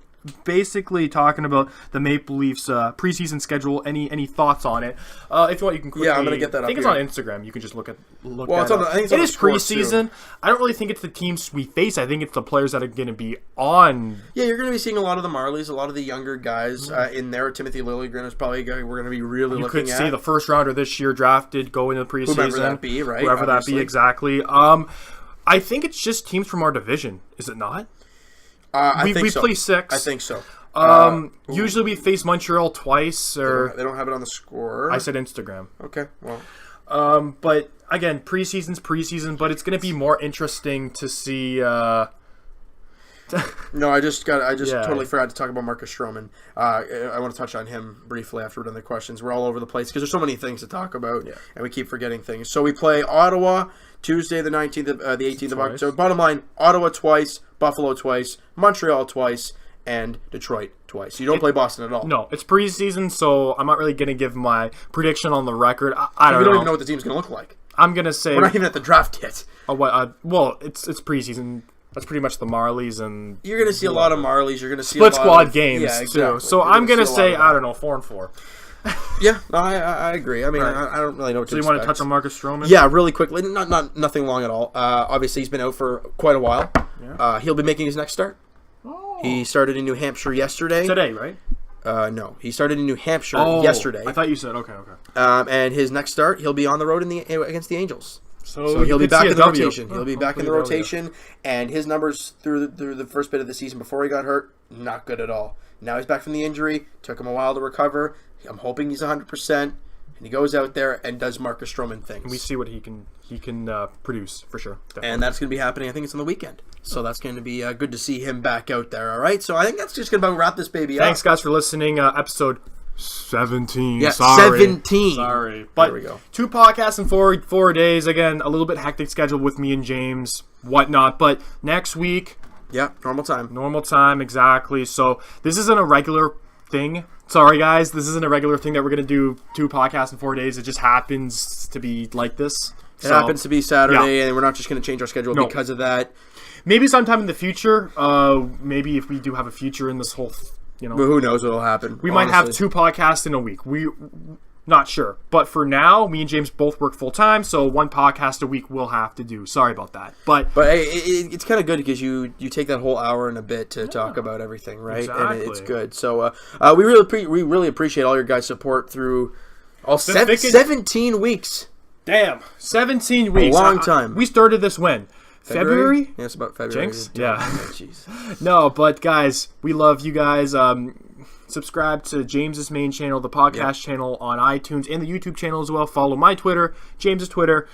basically talking about the Maple Leafs preseason schedule. Any thoughts on it? If you want, you can quickly. Yeah, I'm gonna get that. I think it's on Instagram. You can just look. Well, it's on. I think it's on. It is preseason. I don't really think it's the teams we face. I think it's the players that are going to be on. Yeah, you're going to be seeing a lot of the Marlies, a lot of the younger guys in there. Timothy Liljegren is probably a guy we're going to be really looking at. You could see the first rounder this year drafted go into the preseason. Whoever that be, right? Whoever that be, exactly. I think it's just teams from our division, is it not? I think so. We play 6. I think so. Usually we face Montreal twice, or they don't have it on the score. I said Instagram. Okay, well. But again, preseason's preseason, but it's going to be more interesting to see. No, I just totally forgot to talk about Marcus Stroman. I want to touch on him briefly after we're done the questions. We're all over the place because there's so many things to talk about, and we keep forgetting things. So we play Ottawa Tuesday, the 19th, the 18th of October. Bottom line: Ottawa twice, Buffalo twice, Montreal twice, and Detroit twice. You don't play Boston at all. No, it's preseason, so I'm not really going to give my prediction on the record. I don't know. We don't even know what the team's going to look like. I'm going to say we're not even at the draft yet. Well, it's preseason. That's pretty much the Marlies, and you're going to see a lot of Marlies. You're going to see split a lot squad of games exactly. too. So I'm going to say 4-4. Yeah, no, I agree. I mean, right. I don't really know what to expect. So you want to touch on Marcus Stroman? Yeah, really quickly. Nothing long at all. Obviously, he's been out for quite a while. Yeah. He'll be making his next start. Oh. He started in New Hampshire yesterday. Today, right? No, he started in New Hampshire yesterday. I thought you said okay. And his next start, he'll be on the road against the Angels. So he'll be back in the rotation. Oh, He'll be back in the rotation, and his numbers through the first bit of the season before he got hurt, not good at all. Now he's back from the injury. Took him a while to recover. I'm hoping he's 100%, and he goes out there and does Marcus Stroman things. And we see what he can produce for sure. Definitely. And that's going to be happening. I think it's on the weekend, so that's going to be good to see him back out there. All right, so I think that's just going to wrap this baby up. Thanks, guys, for listening. Episode 17. Yeah, Sorry. 17. Sorry. But there we go. 2 podcasts in 4 days. Again, a little bit hectic schedule with me and James, whatnot. But next week... Yeah, normal time. Normal time, exactly. So this isn't a regular thing. Sorry, guys. This isn't a regular thing that we're going to do 2 podcasts in 4 days. It just happens to be like this. It happens to be Saturday, and we're not just going to change our schedule because of that. Maybe sometime in the future. Maybe if we do have a future in this whole... But who knows what will happen? We might have 2 podcasts in a week. We not sure. But for now, me and James both work full time, so 1 podcast a week we'll have to do. Sorry about that. But hey, it's kind of good because you take that whole hour and a bit to talk about everything, right? Exactly. And it's good. So we really appreciate all your guys' support through all 17 weeks. Damn, 17 weeks. A long time. We started this when? February? Yeah, it's about February. Jinx? Yeah. Jeez. No, but guys, we love you guys. Subscribe to James's main channel, the podcast channel on iTunes, and the YouTube channel as well. Follow my Twitter, James's Twitter.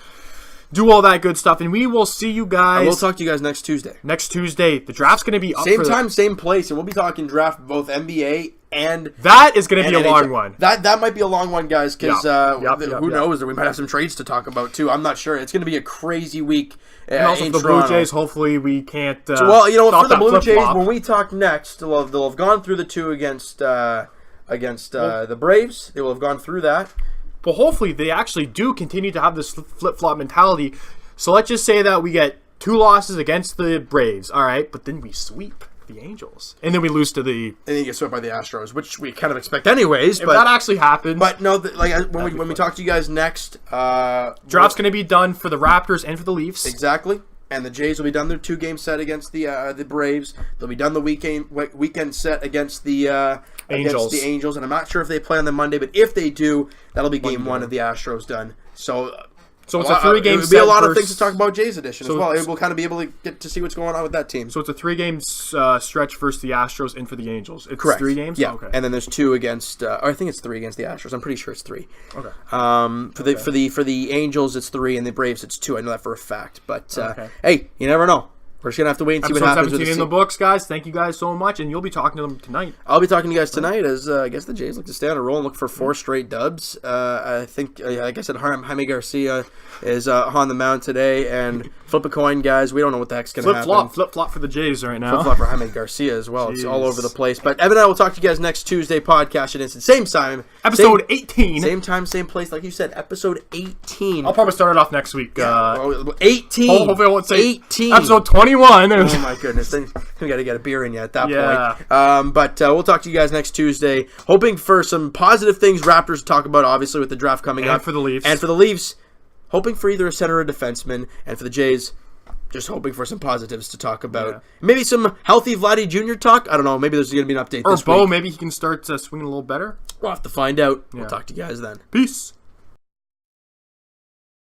Do all that good stuff, and we will see you guys. And we'll talk to you guys next Tuesday. Next Tuesday. The draft's going to be up same time, same place, and we'll be talking draft both NBA and that is going to be a NHL. long one. That might be a long one, guys, because who knows? We might have some trades to talk about too. I'm not sure. It's going to be a crazy week. And also the Blue Jays. Hopefully, we can't. For the Blue Jays, when we talk next, they'll have gone through the 2 against the Braves. They will have gone through that. But hopefully, they actually do continue to have this flip-flop mentality. So let's just say that we get 2 losses against the Braves, all right? But then we sweep the Angels, and then we lose to the. And then you get swept by the Astros, which we kind of expect anyways. If that actually happens, but no, when we talk to you guys next, draft's going to be done for the Raptors and for the Leafs. Exactly. And the Jays will be done their 2-game set against the Braves. They'll be done the weekend set against the Angels. And I'm not sure if they play on the Monday, but if they do, that'll be game 1 of the Astros done. So it's a 3-game set. It'll be a lot of things to talk about Jays edition as well. We'll kind of be able to get to see what's going on with that team. So it's a 3-game stretch versus the Astros and for the Angels. It's correct. 3 games? Yeah. Okay. And then there's 2 against, or I think it's 3 against the Astros. I'm pretty sure it's 3. Okay. For the Angels, it's 3, and the Braves, it's 2. I know that for a fact. But, hey, you never know. We're just going to have to wait and see what happens. Episode 17 in the books, guys. Thank you guys so much, and you'll be talking to them tonight. I'll be talking to you guys tonight as I guess the Jays look to stay on a roll and look for 4 straight dubs. I think, like I said, Jaime Garcia is on the mound today, and flip a coin, guys. We don't know what the heck's going to happen. Flip-flop for the Jays right now. Flip-flop for Jaime Garcia as well. Jeez. It's all over the place. But Evan and I will talk to you guys next Tuesday, podcast at same time. Episode 18. Same time, same place. Like you said, episode 18. I'll probably start it off next week. 18. Hopefully I won't say 18. Episode 21. Oh my goodness. Then we got to get a beer in you at that point. But we'll talk to you guys next Tuesday. Hoping for some positive things Raptors to talk about, obviously, with the draft coming up. And for the Leafs. And for the Leafs. Hoping for either a center or a defenseman. And for the Jays, just hoping for some positives to talk about. Yeah. Maybe some healthy Vladdy Jr. talk. I don't know. Maybe there's going to be an update this week. Or Bo, maybe he can start swinging a little better. We'll have to find out. Yeah. We'll talk to you guys then. Peace.